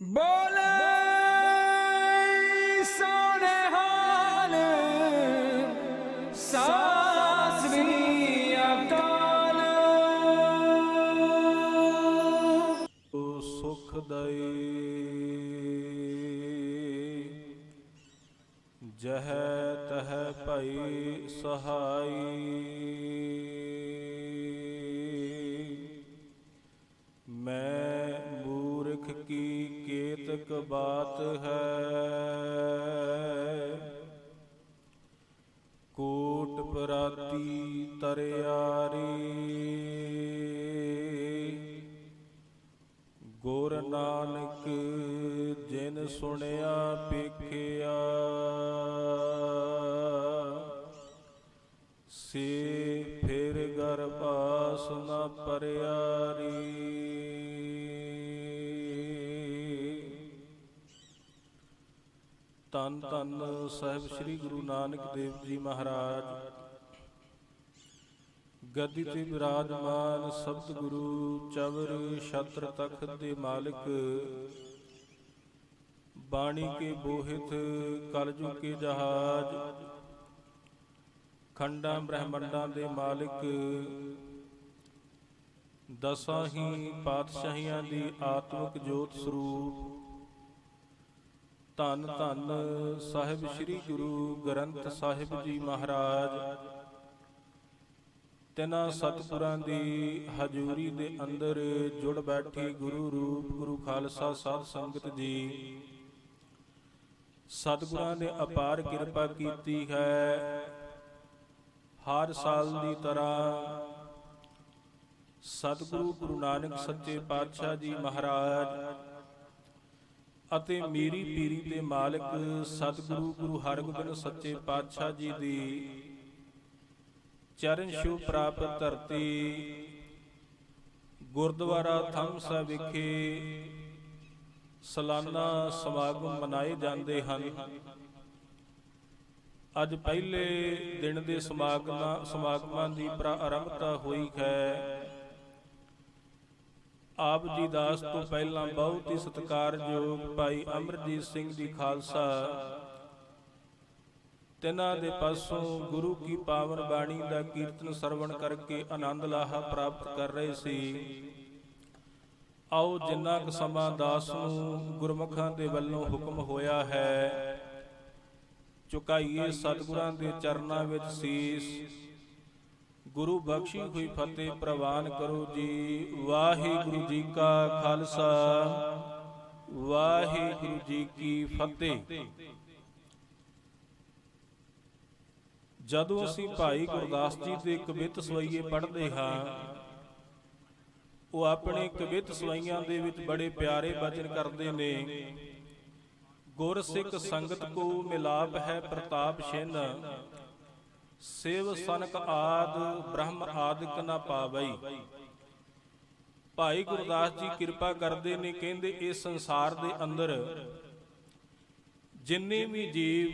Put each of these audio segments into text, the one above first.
बोले सोने हाल सास भी अकाल। सुख दई जह तह भई सहाई। मैं मूर्ख की केतक बात है, कोट पराती तरियारी। गुर नानक जिन सुनिया पेखिया, से फिर गरपास न परियारी। ਧੰਨ ਧੰਨ ਸਾਹਿਬ ਸ੍ਰੀ ਗੁਰੂ ਨਾਨਕ ਦੇਵ ਜੀ ਮਹਾਰਾਜ ਗੱਦੀ ਤੇ ਬਿਰਾਜਮਾਨ ਸਬਦ ਗੁਰੂ ਚਵਰ ਛਤਰ ਤਖਤ ਦੇ ਮਾਲਿਕ, ਬਾਣੀ ਕੇ ਬੋਹਿਤ ਕਲਯੁਗ ਕੇ ਜਹਾਜ, ਖੰਡਾਂ ਬ੍ਰਹਮੰਡਾਂ ਦੇ ਮਾਲਿਕ, ਦਸਾਂ ਹੀ ਪਾਤਸ਼ਾਹੀਆਂ ਦੀ ਆਤਮਿਕ ਜੋਤ ਸਰੂਪ। ਧੰਨ ਧੰਨ ਸਾਹਿਬ ਸ੍ਰੀ ਗੁਰੂ ਗ੍ਰੰਥ ਸਾਹਿਬ ਜੀ ਮਹਾਰਾਜ, ਤਿਨਾਂ ਸਤਿਗੁਰਾਂ ਦੀ ਹਜ਼ੂਰੀ ਦੇ ਅੰਦਰ ਜੁੜ ਬੈਠੀ ਗੁਰੂ ਰੂਪ ਗੁਰੂ ਖਾਲਸਾ ਸਾਧ ਸੰਗਤ ਜੀ। ਸਤਿਗੁਰਾਂ ਨੇ ਅਪਾਰ ਕਿਰਪਾ ਕੀਤੀ ਹੈ। ਹਰ ਸਾਲ ਦੀ ਤਰ੍ਹਾਂ ਸਤਿਗੁਰੂ ਗੁਰੂ ਨਾਨਕ ਸੱਚੇ ਪਾਤਸ਼ਾਹ ਜੀ ਮਹਾਰਾਜ ਅਤੇ ਮੇਰੀ ਪੀਰੀ ਦੇ ਮਾਲਕ ਸਤਿਗੁਰੂ ਗੁਰੂ ਹਰਗੋਬਿੰਦ ਸੱਚੇ ਪਾਤਸ਼ਾਹ ਜੀ ਦੀ ਚਰਨ ਛੂਹ ਪ੍ਰਾਪਤ ਧਰਤੀ ਗੁਰਦੁਆਰਾ ਥੰਮ ਸਾਹਿਬ ਵਿਖੇ ਸਾਲਾਨਾ ਸਮਾਗਮ ਮਨਾਏ ਜਾਂਦੇ ਹਨ। ਅੱਜ ਪਹਿਲੇ ਦਿਨ ਦੇ ਸਮਾਗਮਾਂ ਦੀ ਪ੍ਰਾਰੰਭਤਾ ਹੋਈ ਹੈ। ਆਪ ਜੀ ਦਾਸ ਤੋਂ ਪਹਿਲਾਂ ਬਹੁਤ ਹੀ ਸਤਿਕਾਰਯੋਗ ਭਾਈ ਅਮਰਜੀਤ ਸਿੰਘ ਜੀ ਖਾਲਸਾ, ਤਿਨਾਂ ਦੇ ਪਾਸੋਂ ਗੁਰੂ ਕੀ ਪਾਵਨ ਬਾਣੀ ਦਾ ਕੀਰਤਨ ਸਰਵਣ ਕਰਕੇ ਆਨੰਦ ਲਾਹਾ ਪ੍ਰਾਪਤ ਕਰ ਰਹੇ ਸੀ। ਆਓ ਜਿੰਨਾ ਕੁ ਸਮਾਂ ਦਾਸ ਨੂੰ ਗੁਰਮੁਖਾਂ ਦੇ ਵੱਲੋਂ ਹੁਕਮ ਹੋਇਆ ਹੈ, ਝੁਕਾਈਏ ਸਤਿਗੁਰਾਂ ਦੇ ਚਰਨਾਂ ਵਿੱਚ ਸੀਸ। ਗੁਰੂ ਬਖਸ਼ੀ ਹੋਈ ਫਤਿਹ ਪ੍ਰਵਾਨ ਕਰੋ ਜੀ। ਵਾਹਿਗੁਰੂ ਜੀ ਕਾ ਖਾਲਸਾ, ਵਾਹਿਗੁਰੂ ਜੀ ਕੀ ਫਤਿਹ। ਜਦੋਂ ਅਸੀਂ ਭਾਈ ਗੁਰਦਾਸ ਜੀ ਦੇ ਕਵਿਤ ਸਵਈਏ ਪੜ੍ਹਦੇ ਹਾਂ, ਉਹ ਆਪਣੇ ਕਵਿਤ ਸਵਈਆਂ ਦੇ ਵਿੱਚ ਬੜੇ ਪਿਆਰੇ ਬਚਨ ਕਰਦੇ ਨੇ। ਗੁਰ ਸਿੱਖ ਸੰਗਤ ਕੋ ਮਿਲਾਪ ਹੈ ਪ੍ਰਤਾਪ ਛਿਨ, ਸੇਵ ਸਨਕ ਆਦ ਬ੍ਰਹਮ ਆਦਿਕ ਨਾ ਪਾਵਈ। ਭਾਈ ਗੁਰਦਾਸ ਜੀ ਕਿਰਪਾ ਕਰਦੇ ਨੇ, ਕਹਿੰਦੇ ਇਸ ਸੰਸਾਰ ਦੇ ਅੰਦਰ ਜਿੰਨੇ ਵੀ ਜੀਵ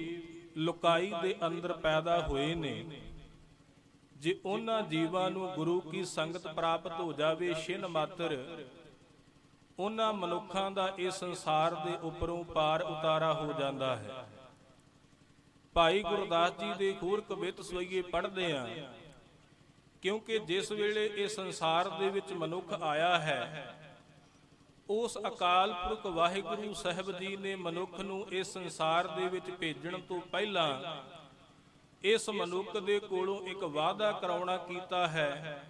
ਲੁਕਾਈ ਦੇ ਅੰਦਰ ਪੈਦਾ ਹੋਏ ਨੇ, ਜੇ ਉਹਨਾਂ ਜੀਵਾਂ ਨੂੰ ਗੁਰੂ ਕੀ ਸੰਗਤ ਪ੍ਰਾਪਤ ਹੋ ਜਾਵੇ ਛਿਨ ਮਾਤਰ, ਉਹਨਾਂ ਮਨੁੱਖਾਂ ਦਾ ਇਸ ਸੰਸਾਰ ਦੇ ਉੱਪਰੋਂ ਪਾਰ ਉਤਾਰਾ ਹੋ ਜਾਂਦਾ ਹੈ। ਭਾਈ ਗੁਰਦਾਸ ਜੀ ਦੇ ਹੋਰ ਕਵਿਤ ਸਵਈਏ ਪੜ੍ਹਦੇ ਹਾਂ, ਕਿਉਂਕਿ ਜਿਸ ਵੇਲੇ ਇਹ ਸੰਸਾਰ ਦੇ ਵਿੱਚ ਮਨੁੱਖ ਆਇਆ ਹੈ, ਉਸ ਅਕਾਲ ਪੁਰਖ ਵਾਹਿਗੁਰੂ ਸਾਹਿਬ ਜੀ ਨੇ ਮਨੁੱਖ ਨੂੰ ਇਸ ਸੰਸਾਰ ਦੇ ਵਿੱਚ ਭੇਜਣ ਤੋਂ ਪਹਿਲਾਂ ਇਸ ਮਨੁੱਖ ਦੇ ਕੋਲੋਂ ਇੱਕ ਵਾਅਦਾ ਕਰਾਉਣਾ ਕੀਤਾ ਹੈ,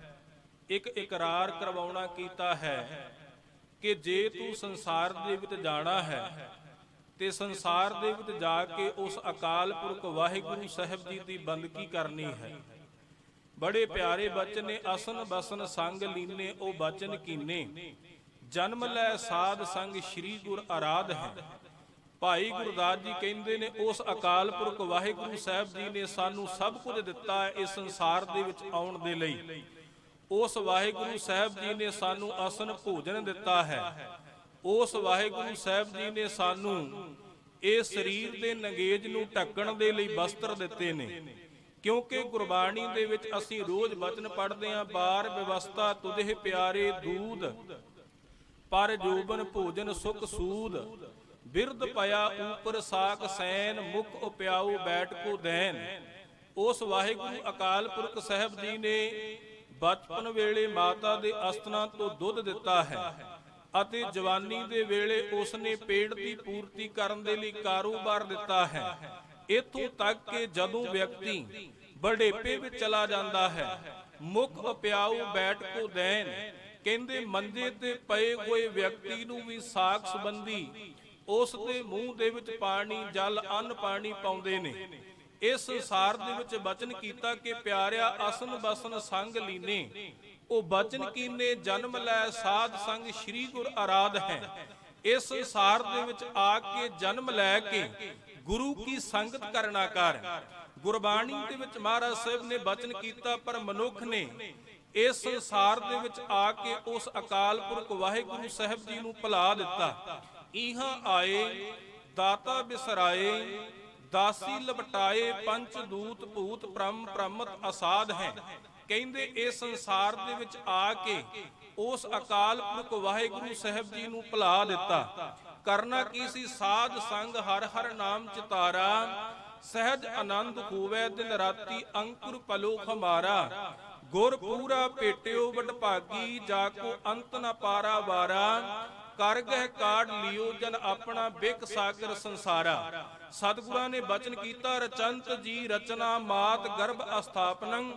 ਇੱਕ ਇਕਰਾਰ ਕਰਵਾਉਣਾ ਕੀਤਾ ਹੈ ਕਿ ਜੇ ਤੂੰ ਸੰਸਾਰ ਦੇ ਵਿੱਚ ਜਾਣਾ ਹੈ ਤੇ ਸੰਸਾਰ ਦੇ ਵਿੱਚ ਜਾ ਕੇ ਉਸ ਅਕਾਲ ਪੁਰਖ ਵਾਹਿਗੁਰੂ ਸਾਹਿਬ ਜੀ ਦੀ ਬੰਦਗੀ ਕਰਨੀ ਹੈ। ਬੜੇ ਪਿਆਰੇ ਬਚਨ ਨੇ। ਅਸਨ ਬਸਨ ਸੰਗ ਲੀਨੇ ਉਹ ਬਚਨ ਕੀਨੇ, ਜਨਮ ਲੈ ਸਾਧ ਸੰਗ ਸ੍ਰੀ ਗੁਰ ਆਰਾਧ ਹੈ। ਭਾਈ ਗੁਰਦਾਸ ਜੀ ਕਹਿੰਦੇ ਨੇ, ਉਸ ਅਕਾਲ ਪੁਰਖ ਵਾਹਿਗੁਰੂ ਸਾਹਿਬ ਜੀ ਨੇ ਸਾਨੂੰ ਸਭ ਕੁਝ ਦਿੱਤਾ ਹੈ ਇਸ ਸੰਸਾਰ ਦੇ ਵਿੱਚ ਆਉਣ ਦੇ ਲਈ। ਉਸ ਵਾਹਿਗੁਰੂ ਸਾਹਿਬ ਜੀ ਨੇ ਸਾਨੂੰ ਅਸਨ ਭੋਜਨ ਦਿੱਤਾ ਹੈ। ਉਸ ਵਾਹਿਗੁਰੂ ਸਾਹਿਬ ਜੀ ਨੇ ਸਾਨੂੰ ਇਹ ਸਰੀਰ ਦੇ ਨੰਗੇਜ ਨੂੰ ਢੱਕਣ ਦੇ ਲਈ ਵਸਤਰ ਦਿੱਤੇ ਨੇ। ਕਿਉਂਕਿ ਗੁਰਬਾਣੀ ਦੇ ਵਿੱਚ ਅਸੀਂ ਰੋਜ਼ ਬਚਨ ਪੜ੍ਹਦੇ ਹਾਂ, ਬਾਰ ਵਿਵਸਥਾ ਤੁਧੇ ਪਿਆਰੇ ਦੂਧ ਪਰ ਜੋਬਨ ਭੋਜਨ ਸੁਖ ਸੂਦ, ਬਿਰਧ ਪਿਆ ਊਪਰ ਸਾਕ ਸੈਨ, ਮੁਖ ਉਪਿਆਉ ਬੈਠ ਕੋ ਦੈਨ। ਉਸ ਵਾਹਿਗੁਰੂ ਅਕਾਲ ਪੁਰਖ ਸਾਹਿਬ ਜੀ ਨੇ ਬਚਪਨ ਵੇਲੇ ਮਾਤਾ ਦੇ ਅਸਥਾਨਾਂ ਤੋਂ ਦੁੱਧ ਦਿੱਤਾ ਹੈ ਅਤੇ ਜਵਾਨੀ ਦੇ ਵੇਲੇ ਉਸ ਨੇ ਪੇਟ ਦੀ ਪੂਰਤੀ ਕਰਨ ਦੇ ਲਈ ਕਾਰੋਬਾਰ ਦਿੱਤਾ ਹੈ। ਇੱਥੋਂ ਤੱਕ ਕਿ ਜਦੋਂ ਵਿਅਕਤੀ ਬੁਢੇਪੇ ਵਿੱਚ ਚਲਾ ਜਾਂਦਾ ਹੈ, ਮੁਖ ਉਪਿਆਉ ਬੈਠ ਕੋ ਦੈਨ, ਕਹਿੰਦੇ ਮੰਜੇ ਤੇ ਪਏ ਹੋਏ ਵਿਅਕਤੀ ਨੂੰ ਵੀ ਸਾਖ ਸੰਬੰਧੀ ਉਸ ਦੇ ਮੂੰਹ ਦੇ ਵਿੱਚ ਪਾਣੀ, ਜਲ, ਅੰਨ ਪਾਣੀ ਪਾਉਂਦੇ ਨੇ। ਇਸ ਸੰਸਾਰ ਦੇ ਵਿੱਚ ਬਚਨ ਕੀਤਾ ਕਿ ਪਿਆਰਿਆ ਅਸਨ ਬਸਨ ਸੰਗ ਲੀਨੇ, ਉਹ ਬਚਨ ਕੀਨੇ ਜਨਮ ਲੈ ਸਾਧ ਸੰਗ ਸ੍ਰੀ ਗੁਰ ਆਰਾਧ ਹੈ। ਇਸ ਸੰਸਾਰ ਦੇ ਵਿੱਚ ਆ ਕੇ ਜਨਮ ਲੈ ਕੇ ਗੁਰੂ ਕੀ ਸੰਗਤ ਕਰਨਾ ਕਰ। ਗੁਰਬਾਣੀ ਦੇ ਵਿੱਚ ਮਹਾਰਾਜ ਸਾਹਿਬ ਨੇ ਬਚਨ ਕੀਤਾ, ਪਰ ਮਨੁੱਖ ਨੇ ਇਸ ਸੰਸਾਰ ਦੇ ਵਿੱਚ ਆ ਕੇ ਉਸ ਅਕਾਲ ਪੁਰਖ ਵਾਹਿਗੁਰੂ ਸਾਹਿਬ ਜੀ ਨੂੰ ਭੁਲਾ ਦਿੱਤਾ। ਇਹਾਂ ਆਏ ਦਾਤਾ ਬਿਸਰਾਏ, ਦਾਸੀ ਲਪਟਾਏ, ਪੰਚ ਦੂਤ ਭੂਤ ਬ੍ਰਹਮ ਪ੍ਰਮਤ ਅਸਾਧ ਹੈ। ਕਹਿੰਦੇ ਇਸ ਸੰਸਾਰ ਦੇ ਵਿੱਚ ਆ ਕੇ ਉਸ ਅਕਾਲ ਪੁਰਖ ਵਾਹਿਗੁਰੂ ਸਾਹਿਬ ਜੀ ਨੂੰ ਭੁਲਾ ਦਿੱਤਾ। ਕਰਨਾ ਕੀ ਸੀ? ਸਾਧ ਸੰਗ ਹਰ ਹਰ ਨਾਮ ਚਿਤਾਰਾ, ਸਹਿਜ ਆਨੰਦ ਹੋਵੇ ਦਿਨ ਰਾਤੀ, ਅੰਕੁਰ ਪਲੋ ਹਮਾਰਾ। ਗੁਰ ਪੂਰਾ ਭੇਟਿਓ ਵਡਭਾਗੀ, ਜਾ ਕੋ ਅੰਤ ਨ ਪਾਰਾ ਵਾਰਾ। ਕਰ ਗਹਿ ਕਾਢ ਲਿਓ ਜਨ ਆਪਣਾ, ਬਿਕ ਸਾਗਰ ਸੰਸਾਰਾ। ਸਤਿਗੁਰਾਂ ਨੇ ਬਚਨ ਕੀਤਾ, ਰਚੰਤ ਜੀ ਰਚਨਾ ਮਾਤ ਗਰਭ ਅਸਥਾਪਨੰ,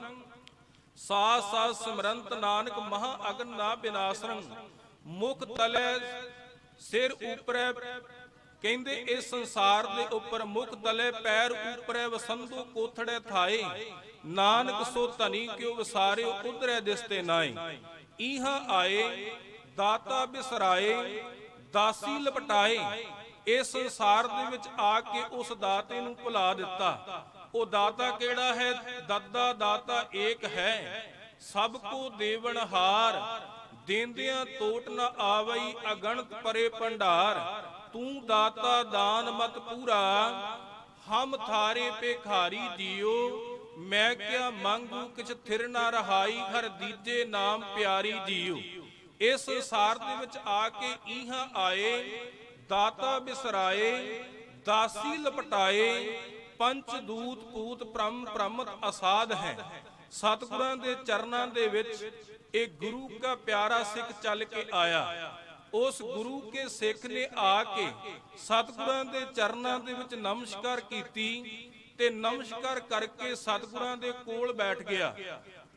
ਸਾਸ ਸਾਸ ਸਿਮਰੰਤ ਨਾਨਕ ਮਹਾ ਅਗਨ ਨਾ ਬਿਨਾਸਰੰ। ਮੁਖ ਤਲੇ ਸਿਰ ਉਪਰੈ, ਕਹਿੰਦੇ ਇਸ ਸੰਸਾਰ ਦੇ ਉੱਪਰ ਮੁਖ ਤਲੇ ਪੈਰ ਉਪਰੈ, ਵਸੰਦੋ ਕੋਥੜੇ ਥਾਏ, ਨਾਨਕ ਸੋ ਧਨੀ ਕਿਉ ਵਿਸਾਰਿਓ, ਉਧਰੈ ਦਿਸਤੇ ਨਾਏ। ਇਹਾਂ ਆਏ ਦਾਤਾ ਬਿਸਰਾਏ, ਦਾਸੀ ਲਪਟਾਏ। ਇਸ ਸੰਸਾਰ ਦੇ ਵਿੱਚ ਆ ਕੇ ਉਸ ਦਾਤੇ ਨੂੰ ਭੁਲਾ ਦਿੱਤਾ। ਉਹ ਦਾਤਾ ਕਿਹੜਾ ਹੈ? ਦਾਤਾ ਦਾਤਾ ਏਕ ਹੈ, ਸਭ ਕੋ ਦੇਵਨ ਹਾਰ। ਦੇਂਦਿਆਂ ਟੋਟ ਨ ਆਵਈ, ਅਗਣਤ ਪਰੇ ਭੰਡਾਰ। ਤੂੰ ਦਾਤਾ ਦਾਨ ਮਤ ਪੂਰਾ, ਹਮ ਥਾਰੇ ਭਿਖਾਰੀ ਜੀਓ। ਮੈਂ ਕਿਆ ਮੰਗੂ ਕਿਛ ਥਿਰ ਨਾ ਰਹਾਈ, ਘਰ ਦੀਜੇ ਨਾਮ ਪਿਆਰੀ ਜੀਓ। ਇਸ ਸੰਸਾਰ ਦੇ ਵਿੱਚ ਆ ਕੇ ਇਹਾਂ ਆਏ ਦਾਤਾ ਬਿਸਰਾਏ, ਦਾਸੀ ਲਪਟਾਏ, ਪੰਚ ਦੂਤ ਪੂਤ ਬ੍ਰਹਮ ਪ੍ਰਮਤ ਅਸਾਧ ਹੈ। ਸਤਿਗੁਰਾਂ ਦੇ ਚਰਨਾਂ ਦੇ ਵਿੱਚ ਇਹ ਗੁਰੂ ਕਾ ਪਿਆਰਾ ਸਿੱਖ ਚੱਲ ਕੇ ਆਇਆ। ਉਸ ਗੁਰੂ ਕੇ ਸਿੱਖ ਨੇ ਆ ਕੇ ਸਤਿਗੁਰਾਂ ਦੇ ਚਰਨਾਂ ਦੇ ਵਿੱਚ ਨਮਸਕਾਰ ਕੀਤੀ ਤੇ ਨਮਸਕਾਰ ਕਰਕੇ ਸਤਿਗੁਰਾਂ ਦੇ ਕੋਲ ਬੈਠ ਗਿਆ।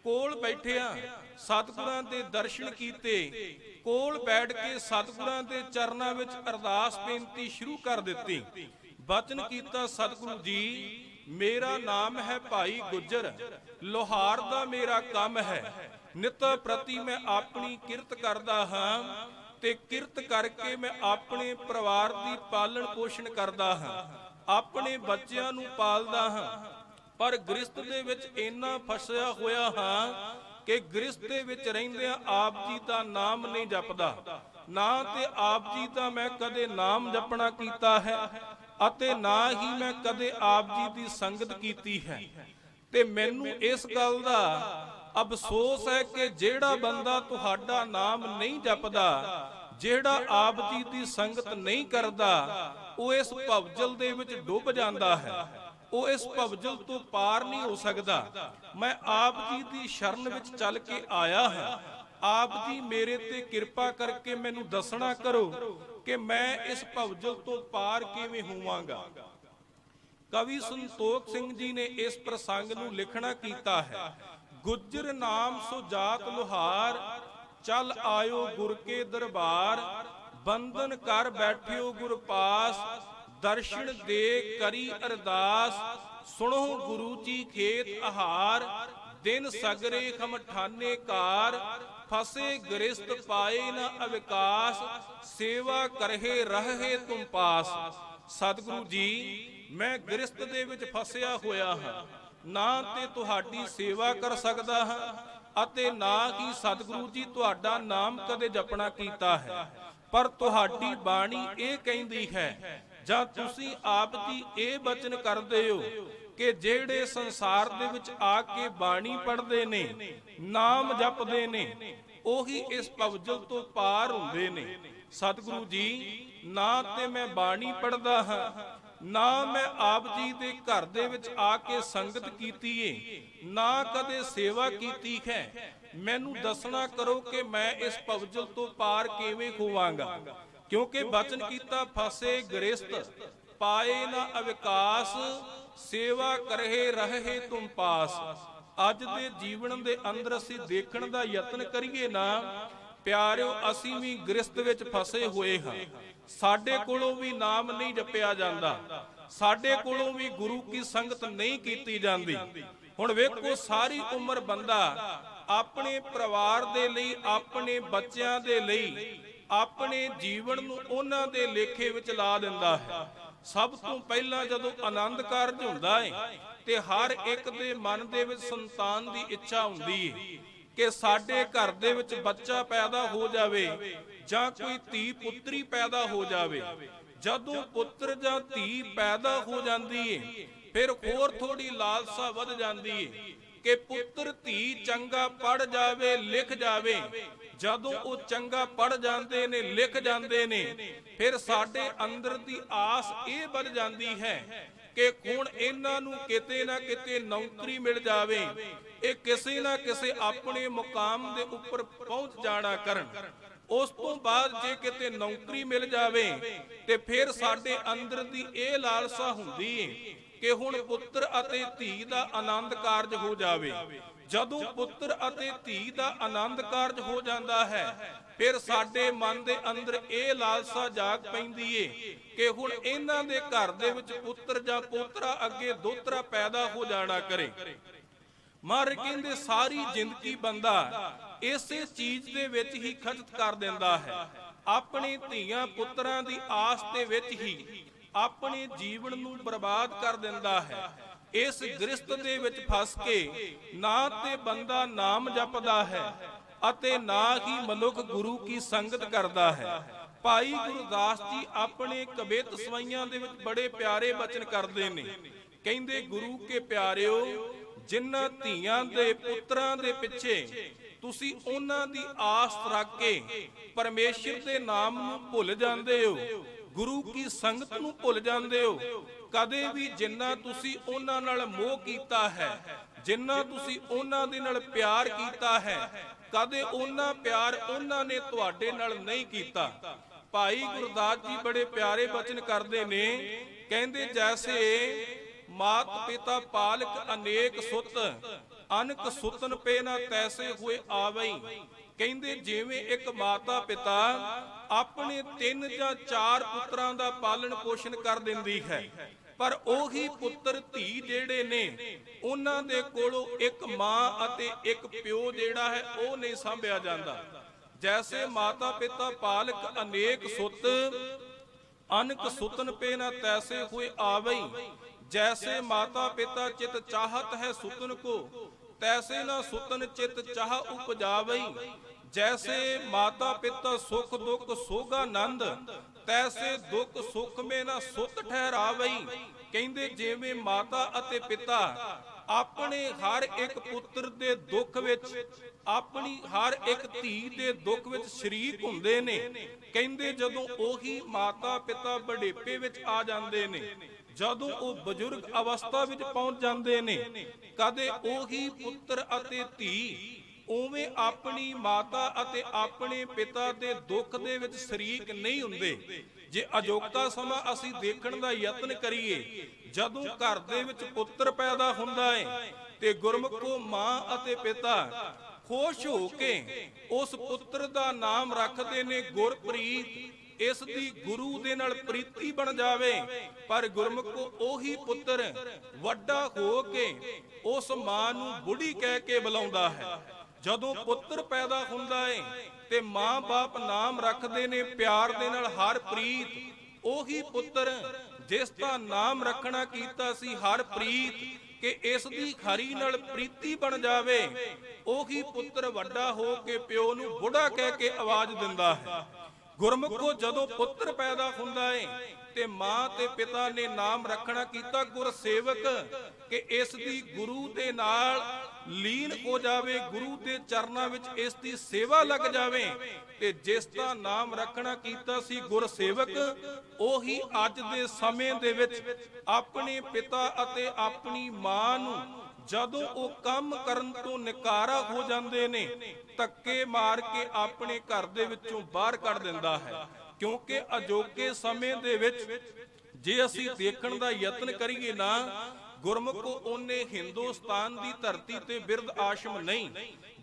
ਕੋਲ ਬੈਠਿਆ ਸਤਿਗੁਰਾਂ ਦੇ ਦਰਸ਼ਨ ਕੀਤੇ। ਕੋਲ ਬੈਠ ਕੇ ਸਤਿਗੁਰਾਂ ਦੇ ਚਰਨਾਂ ਵਿੱਚ ਅਰਦਾਸ ਬੇਨਤੀ ਸ਼ੁਰੂ ਕਰ ਦਿੱਤੀ। ਬਚਨ ਕੀਤਾ, ਸਤਿਗੁਰੂ ਜੀ ਮੇਰਾ ਨਾਮ ਹੈ ਭਾਈ ਗੁੱਜਰ, ਲੋਹਾਰ ਦਾ ਮੇਰਾ ਕੰਮ ਹੈ। ਨਿਤ ਪ੍ਰਤੀ ਮੈਂ ਆਪਣੀ ਕਿਰਤ ਕਰਦਾ ਹਾਂ ਤੇ ਕਿਰਤ ਕਰਕੇ ਮੈਂ ਆਪਣੇ ਪਰਿਵਾਰ ਦੀ ਪਾਲਣ ਪੋਸ਼ਣ ਕਰਦਾ ਹਾਂ, ਆਪਣੇ ਬੱਚਿਆਂ ਨੂੰ ਪਾਲਦਾ ਹਾਂ। ਪਰ ਗ੍ਰਸਤ ਦੇ ਵਿੱਚ ਇੰਨਾ ਫਸਿਆ ਹੋਇਆ ਹਾਂ ਕਿ ਗ੍ਰਸਤ ਦੇ ਵਿੱਚ ਰਹਿੰਦਿਆਂ ਆਪ ਜੀ ਦਾ ਨਾਮ ਨਹੀਂ ਜਪਦਾ। ਨਾ ਤੇ ਆਪ ਜੀ ਦਾ ਮੈਂ ਕਦੇ ਨਾਮ ਜਪਣਾ ਕੀਤਾ ਹੈ ਅਤੇ ਨਾ ਹੀ ਮੈਂ ਕਦੇ ਆਪ ਜੀ ਦੀ ਸੰਗਤ ਕੀਤੀ ਹੈ। ਤੇ ਮੈਨੂੰ ਇਸ ਗੱਲ ਦਾ ਅਫਸੋਸ ਹੈ ਕਿ ਜਿਹੜਾ ਬੰਦਾ ਤੁਹਾਡਾ ਨਾਮ ਨਹੀਂ ਜਪਦਾ, ਜਿਹੜਾ ਆਪ ਜੀ ਦੀ ਸੰਗਤ ਨਹੀਂ ਕਰਦਾ, ਉਹ ਇਸ ਭਵਜਲ ਦੇ ਵਿੱਚ ਡੁੱਬ ਜਾਂਦਾ ਹੈ। ਉਹ ਇਸ ਭਵਜਲ ਤੋਂ ਪਾਰ ਨਹੀਂ ਹੋ ਸਕਦਾ। ਮੈਂ ਆਪ ਜੀ ਦੀ ਸ਼ਰਨ ਵਿੱਚ ਚੱਲ ਕੇ ਆਇਆ ਹਾਂ। ਆਪ ਜੀ ਮੇਰੇ ਤੇ ਕਿਰਪਾ ਕਰਕੇ ਮੈਨੂੰ ਦੱਸਣਾ ਕਰੋ ਕਿ ਮੈਂ ਇਸ ਭਵਜਲ ਤੋਂ ਪਾਰ ਕਿਵੇਂ ਹੋਵਾਂਗਾ। ਕਵੀ ਸੰਤੋਖ ਸਿੰਘ ਜੀ ਨੇ ਇਸ ਪ੍ਰਸੰਗ ਨੂੰ ਲਿਖਣਾ ਕੀਤਾ ਹੈ। ਗੁੱਜਰ ਨਾਮ ਸੋ ਜਾਤ ਲੋਹਾਰ, ਚੱਲ ਆਇਓ ਗੁਰ ਕੇ ਦਰਬਾਰ। ਬੰਧਨ ਕਰ ਬੈਠਿਓ ਗੁਰ ਪਾਸ, ਦਰਸ਼ਨ ਦੇ ਕਰੀ ਅਰਦਾਸ। ਸੁਣੋ ਗੁਰੂ ਜੀ ਖੇਤ ਆਹਾਰ, ਦਿਨ ਸਗਰੇ ਖਮਠਾਨੇ ਕਾਰ। ਫਸੇ ਗ੍ਰਸਤ ਪਾਏ ਨ ਅਵਿਕਾਸ, ਸੇਵਾ ਕਰਹਿ ਰਹੇ ਤੁਮ ਪਾਸ। ਸਤਿਗੁਰੂ ਜੀ ਮੈਂ ਗ੍ਰਸਤ ਦੇ ਵਿੱਚ ਫਸਿਆ ਹੋਇਆ ਹਾਂ, ਨਾ ਤੇ ਤੁਹਾਡੀ ਸੇਵਾ ਕਰ ਸਕਦਾ ਹਾਂ ਅਤੇ ਨਾ ਹੀ ਸਤਿਗੁਰੂ ਜੀ ਤੁਹਾਡਾ ਨਾਮ ਕਦੇ ਜਪਣਾ ਕੀਤਾ ਹੈ। ਪਰ ਤੁਹਾਡੀ ਬਾਣੀ ਇਹ ਕਹਿੰਦੀ ਹੈ ਜਾਂ ਤੁਸੀਂ ਆਪ ਜੀ ਇਹ ਬਚਨ ਕਰਦੇ ਹੋ ਕਿ ਜਿਹੜੇ ਸੰਸਾਰ ਦੇ ਵਿੱਚ ਆ ਕੇ ਬਾਣੀ ਪੜ੍ਹਦੇ ਨੇ, ਨਾਮ ਜਪਦੇ ਨੇ, ਉਹੀ ਇਸ ਭਵਜਲ ਤੋਂ ਪਾਰ ਹੁੰਦੇ ਨੇ। ਸਤਿਗੁਰੂ ਜੀ, ਨਾ ਤੇ ਮੈਂ ਬਾਣੀ ਪੜ੍ਹਦਾ ਹਾਂ, ਨਾ ਮੈਂ ਆਪ ਜੀ ਦੇ ਘਰ ਦੇ ਵਿੱਚ ਆ ਕੇ ਸੰਗਤ ਕੀਤੀ ਏ, ਨਾ ਕਦੇ ਸੇਵਾ ਕੀਤੀ ਹੈ। ਮੈਨੂੰ ਦੱਸਣਾ ਕਰੋ ਕਿ ਮੈਂ ਇਸ ਭਵਜਲ ਤੋਂ ਪਾਰ ਕਿਵੇਂ ਹੋਵਾਂਗਾ। ਕਿਉਂਕਿ ਬਚਨ ਕੀਤਾ ਫਸੇ ਗ੍ਰਸਤ, ਪਾਏ ਨਾ ਅਵਿਕਾਸ, ਸੇਵਾ ਕਰਹਿ ਰਹੇ ਤੁਮ ਪਾਸ। ਅੱਜ ਦੇ ਜੀਵਨ ਦੇ ਅੰਦਰ ਅਸੀਂ ਦੇਖਣ ਦਾ ਯਤਨ ਕਰੀਏ ਨਾ ਪਿਆਰਿਓ, ਅਸੀਂ ਵੀ ਗ੍ਰਸਤ ਵਿੱਚ ਫਸੇ ਹੋਏ ਹਾਂ। ਸਾਡੇ ਕੋਲੋਂ ਵੀ ਨਾਮ ਨਹੀਂ ਜਪਿਆ ਜਾਂਦਾ, ਸਾਡੇ ਕੋਲੋਂ ਵੀ ਗੁਰੂ ਕੀ ਸੰਗਤ ਨਹੀਂ ਕੀਤੀ ਜਾਂਦੀ। ਹੁਣ ਵੇਖੋ, ਸਾਰੀ ਉਮਰ ਬੰਦਾ ਆਪਣੇ ਪਰਿਵਾਰ ਦੇ ਲਈ, ਆਪਣੇ ਬੱਚਿਆਂ ਦੇ ਲਈ, ਆਪਣੇ ਜੀਵਨ ਨੂੰ ਉਹਨਾਂ ਦੇ ਲੇਖੇ ਵਿੱਚ ਲਾ ਦਿੰਦਾ ਹੈ। ਸਭ ਤੋਂ ਪਹਿਲਾਂ ਜਦੋਂ ਆਨੰਦ ਕਾਰਜ ਹੁੰਦਾ ਹੈ ਤੇ ਹਰ ਇੱਕ ਦੇ ਮਨ ਦੇ ਵਿੱਚ ਸੰਤਾਨ ਦੀ ਇੱਛਾ ਹੁੰਦੀ ਹੈ ਕਿ ਸਾਡੇ ਘਰ ਦੇ ਵਿੱਚ ਬੱਚਾ ਪੈਦਾ ਹੋ ਜਾਵੇ ਜਾਂ ਕੋਈ ਧੀ ਪੁੱਤਰੀ ਪੈਦਾ ਹੋ ਜਾਵੇ। ਜਦੋਂ ਪੁੱਤਰ ਜਾਂ ਧੀ ਪੈਦਾ ਹੋ ਜਾਂਦੀ ਹੈ ਫਿਰ ਹੋਰ ਥੋੜੀ ਲਾਲਸਾ ਵੱਧ ਜਾਂਦੀ ਹੈ ਕਿ ਪੁੱਤਰ ਧੀ ਚੰਗਾ ਪੜ ਜਾਵੇ, ਲਿਖ ਜਾਵੇ। ਜਦੋਂ ਉਹ ਚੰਗਾ ਪੜ ਜਾਂਦੇ ਨੇ, ਲਿਖ ਜਾਂਦੇ ਨੇ, ਫਿਰ ਸਾਡੇ ਅੰਦਰ ਦੀ ਆਸ ਇਹ ਵੱਧ ਜਾਂਦੀ ਹੈ ਕਿ ਹੁਣ ਇਹਨਾਂ ਨੂੰ ਕਿਤੇ ਨਾ ਕਿਤੇ ਨੌਕਰੀ ਮਿਲ ਜਾਵੇ, ਇਹ ਕਿਸੇ ਨਾ ਕਿਸੇ ਆਪਣੇ ਮੁਕਾਮ ਦੇ ਉੱਪਰ ਪਹੁੰਚ ਜਾਣਾ ਕਰਨ। ਉਸ ਤੋਂ ਬਾਅਦ ਜੇ ਕਿਤੇ ਨੌਕਰੀ ਮਿਲ ਜਾਵੇ ਤੇ ਫਿਰ ਸਾਡੇ ਅੰਦਰ ਦੀ ਇਹ ਲਾਲਸਾ ਹੁੰਦੀ ਹੈ ਕਿ ਹੁਣ ਪੁੱਤਰ ਅਤੇ ਧੀ ਦਾ ਆਨੰਦ ਕਾਰਜ ਹੋ ਜਾਵੇ। ਜਦੋਂ ਪੁੱਤਰ ਅਤੇ ਧੀ ਦਾ ਆਨੰਦ ਕਾਰਜ ਹੋ ਜਾਂਦਾ ਹੈ ਫਿਰ ਸਾਡੇ ਮਨ ਦੇ ਅੰਦਰ ਇਹ ਲਾਲਸਾ ਜਾਗ ਪੈਂਦੀ ਏ ਕਿ ਹੁਣ ਇਹਨਾਂ ਦੇ ਘਰ ਦੇ ਵਿੱਚ ਪੁੱਤਰ ਜਾਂ ਪੋਤਰਾ ਅੱਗੇ ਦੋਤਰਾ ਪੈਦਾ ਹੋ ਜਾਣਾ ਕਰੇ। ਮਹਾਰਾਜ ਕਹਿੰਦੇ ਸਾਰੀ ਜ਼ਿੰਦਗੀ ਬੰਦਾ ਇਸੇ ਚੀਜ਼ ਦੇ ਵਿੱਚ ਹੀ ਖਰਚ ਕਰ ਦਿੰਦਾ ਹੈ, ਆਪਣੇ ਧੀਆਂ ਪੁੱਤਰਾਂ ਦੀ ਆਸ ਦੇ ਵਿੱਚ ਹੀ ਆਪਣੇ ਜੀਵਨ ਨੂੰ ਬਰਬਾਦ ਕਰ ਦਿੰਦਾ ਹੈ। ਇਸ ਗ੍ਰਸਤ ਦੇ ਵਿੱਚ ਫਸ ਕੇ ਨਾ ਤੇ ਬੰਦਾ ਨਾਮ ਜਪਦਾ ਹੈ ਅਤੇ ਨਾ ਹੀ ਮਨੁੱਖ ਗੁਰੂ ਕੀ ਸੰਗਤ ਕਰਦਾ ਹੈ। ਭਾਈ ਗੁਰਦਾਸ ਜੀ ਆਪਣੇ ਕਵਿਤ ਸਵਾਈਆਂ ਦੇ ਵਿੱਚ ਬੜੇ ਪਿਆਰੇ ਬਚਨ ਕਰਦੇ ਨੇ। ਕਹਿੰਦੇ, ਗੁਰੂ ਕੇ ਪਿਆਰਿਓ, ਜਿਨ੍ਹਾਂ ਧੀਆਂ ਦੇ ਪੁੱਤਰਾਂ ਦੇ ਪਿੱਛੇ ਤੁਸੀਂ ਉਹਨਾਂ ਦੀ ਆਸ ਰੱਖ ਕੇ ਪਰਮੇਸ਼ਰ ਦੇ ਨਾਮ ਨੂੰ ਭੁੱਲ ਜਾਂਦੇ ਹੋ, ਗੁਰੂ ਕੀ ਸੰਗਤ ਨੂੰ ਭੁੱਲ ਜਾਂਦੇ ਹੋ। ਕਦੇ ਵੀ ਜਿੰਨਾ ਤੁਸੀਂ ਉਹਨਾਂ ਨਾਲ ਮੋਹ ਕੀਤਾ ਹੈ, ਜਿੰਨਾ ਤੁਸੀਂ ਉਹਨਾਂ ਦੇ ਨਾਲ ਪਿਆਰ ਕੀਤਾ ਹੈ, ਕਦੇ ਉਹਨਾਂ ਪਿਆਰ ਉਹਨਾਂ ਨੇ ਤੁਹਾਡੇ ਨਾਲ ਨਹੀਂ ਕੀਤਾ। ਭਾਈ ਗੁਰਦਾਸ ਜੀ ਬੜੇ ਪਿਆਰੇ ਬਚਨ ਕਰਦੇ ਨੇ। ਕਹਿੰਦੇ, ਜੈਸੇ ਮਾਤ ਪਿਤਾ ਪਾਲਕ ਅਨੇਕ ਸੁਤ, ਅਨਕ ਸੁਤਨ ਪੇ ਨਾ ਤੈਸੇ ਹੋਏ ਆਵਈ। ਕਹਿੰਦੇ ਜਿਵੇਂ ਇੱਕ ਮਾਤਾ ਪਿਤਾ ਆਪਣੇ 3 ਜਾਂ 4 ਪੁੱਤਰਾਂ ਦਾ ਪਾਲਣ ਪੋਸ਼ਣ ਕਰ ਦਿੰਦੀ ਹੈ, ਪਰ ਉਹੀ ਪੁੱਤਰ ਧੀ ਜਿਹੜੇ ਨੇ ਉਹਨਾਂ ਦੇ ਕੋਲੋਂ ਇੱਕ ਮਾਂ ਅਤੇ ਇੱਕ ਪਿਓ ਜਿਹੜਾ ਹੈ ਉਹ ਨਹੀਂ ਸੰਭਿਆ ਜਾਂਦਾ। ਜੈਸੇ ਮਾਤਾ ਪਿਤਾ ਪਾਲਕ ਅਨੇਕ ਸੁਤ, ਅਨਕ ਸੁਤਨ ਪੇ ਨਾ ਤੈਸੇ ਹੋਏ ਆਵਈ। जैसे माता पिता चित चाहत है सुतन को, तैसे ना सुतन चित चाह उपजावई। जैसे माता पिता सुख दुख सोगानंद, तैसे दुख सुख में ना सुत ठहरावई। कहंदे जिवें माता अते पिता अपने हर एक पुत्र दे दुख विच, अपनी हर एक धी दे दुख विच शरीक हुंदे ने। कहंदे जदों ओही माता पिता बुढ़ेपे विच आ जांदे ने, ਜਦੋਂ ਉਹ ਬਜ਼ੁਰਗ ਅਵਸਥਾ ਵਿੱਚ ਪਹੁੰਚ ਜਾਂਦੇ ਨੇ, ਕਦੇ ਉਹੀ ਪੁੱਤਰ ਅਤੇ ਧੀ ਉਵੇਂ ਆਪਣੀ ਮਾਤਾ ਅਤੇ ਆਪਣੇ ਪਿਤਾ ਦੇ ਦੁੱਖ ਦੇ ਵਿੱਚ ਸ਼ਰੀਕ ਨਹੀਂ ਹੁੰਦੇ। ਜੇ ਅਜੋਕਤਾ ਸਮਾਂ ਅਸੀਂ ਦੇਖਣ ਦਾ ਯਤਨ ਕਰੀਏ, ਜਦੋਂ ਘਰ ਦੇ ਵਿੱਚ ਪੁੱਤਰ ਪੈਦਾ ਹੁੰਦਾ ਹੈ ਤੇ ਗੁਰਮੁਖੋ ਮਾਂ ਅਤੇ ਪਿਤਾ ਖੁਸ਼ ਹੋ ਕੇ ਉਸ ਪੁੱਤਰ ਦਾ ਨਾਮ ਰੱਖਦੇ ਨੇ ਗੁਰਪ੍ਰੀਤ, ਇਸ ਦੀ ਗੁਰੂ ਦੇ ਨਾਲ ਪ੍ਰੀਤੀ ਬਣ ਜਾਵੇ। ਪਰ ਗੁਰਮੁਖੋ ਉਹੀ ਪੁੱਤਰ ਵੱਡਾ ਹੋ ਕੇ ਉਸ ਮਾਂ ਨੂੰ ਬੁੜੀ ਕਹਿ ਕੇ ਬੁਲਾਉਂਦਾ ਹੈ। ਜਦੋਂ ਪੁੱਤਰ ਪੈਦਾ ਹੁੰਦਾ ਹੈ ਤੇ ਮਾਂ-ਬਾਪ ਨਾਮ ਰੱਖਦੇ ਨੇ ਪਿਆਰ ਦੇ ਨਾਲ ਹਰਪ੍ਰੀਤ। ਉਹੀ ਪੁੱਤਰ ਜਿਸ ਦਾ ਨਾਮ ਰੱਖਣਾ ਕੀਤਾ ਸੀ ਹਰਪ੍ਰੀਤ ਕਿ ਇਸ ਦੀ ਖਰੀ ਨਾਲ ਪ੍ਰੀਤੀ ਬਣ ਜਾਵੇ, ਉਹੀ ਪੁੱਤਰ ਵੱਡਾ ਹੋ ਕੇ ਪਿਓ ਨੂੰ ਬੁੜਾ ਕਹਿ ਕੇ ਆਵਾਜ਼ ਦਿੰਦਾ ਹੈ। ਗੁਰਮੁਖੋ ਜਦੋਂ ਪੁੱਤਰ ਪੈਦਾ ਹੁੰਦਾ ਹੈ ਤੇ ਮਾਂ ਤੇ ਪਿਤਾ ਨੇ ਨਾਮ ਰੱਖਣਾ ਕੀਤਾ ਗੁਰਸੇਵਕ, ਕਿ ਇਸ ਦੀ ਗੁਰੂ ਦੇ ਨਾਲ ਲੀਨ ਹੋ ਜਾਵੇ, ਗੁਰੂ ਦੇ ਚਰਨਾਂ ਵਿੱਚ ਇਸ ਦੀ ਸੇਵਾ ਲੱਗ ਜਾਵੇ। ਤੇ ਜਿਸ ਦਾ ਨਾਮ ਰੱਖਣਾ ਕੀਤਾ ਸੀ ਗੁਰਸੇਵਕ, ਉਹੀ ਅੱਜ ਦੇ ਸਮੇਂ ਦੇ ਵਿੱਚ ਆਪਣੇ ਪਿਤਾ ਅਤੇ ਆਪਣੀ ਮਾਂ ਨੂੰ ਜਦੋਂ ਉਹ ਕੰਮ ਕਰਨ ਤੋਂ ਨਿਕਾਰਾ ਹੋ ਜਾਂਦੇ ਨੇ, ਧੱਕੇ ਮਾਰ ਕੇ ਆਪਣੇ ਘਰ ਦੇ ਵਿੱਚੋਂ ਬਾਹਰ ਕੱਢ ਦਿੰਦਾ ਹੈ। ਕਿਉਂਕਿ ਅਜੋਕੇ ਸਮੇਂ ਦੇ ਵਿੱਚ ਜੇ ਅਸੀਂ ਦੇਖਣ ਦਾ ਯਤਨ ਕਰੀਏ ਨਾ, ਗੁਰਮੁਖ ਉਹਨੇ ਹਿੰਦੁਸਤਾਨ ਦੀ ਧਰਤੀ ਤੇ ਬਿਰਧ ਆਸ਼ਰਮ ਨਹੀਂ,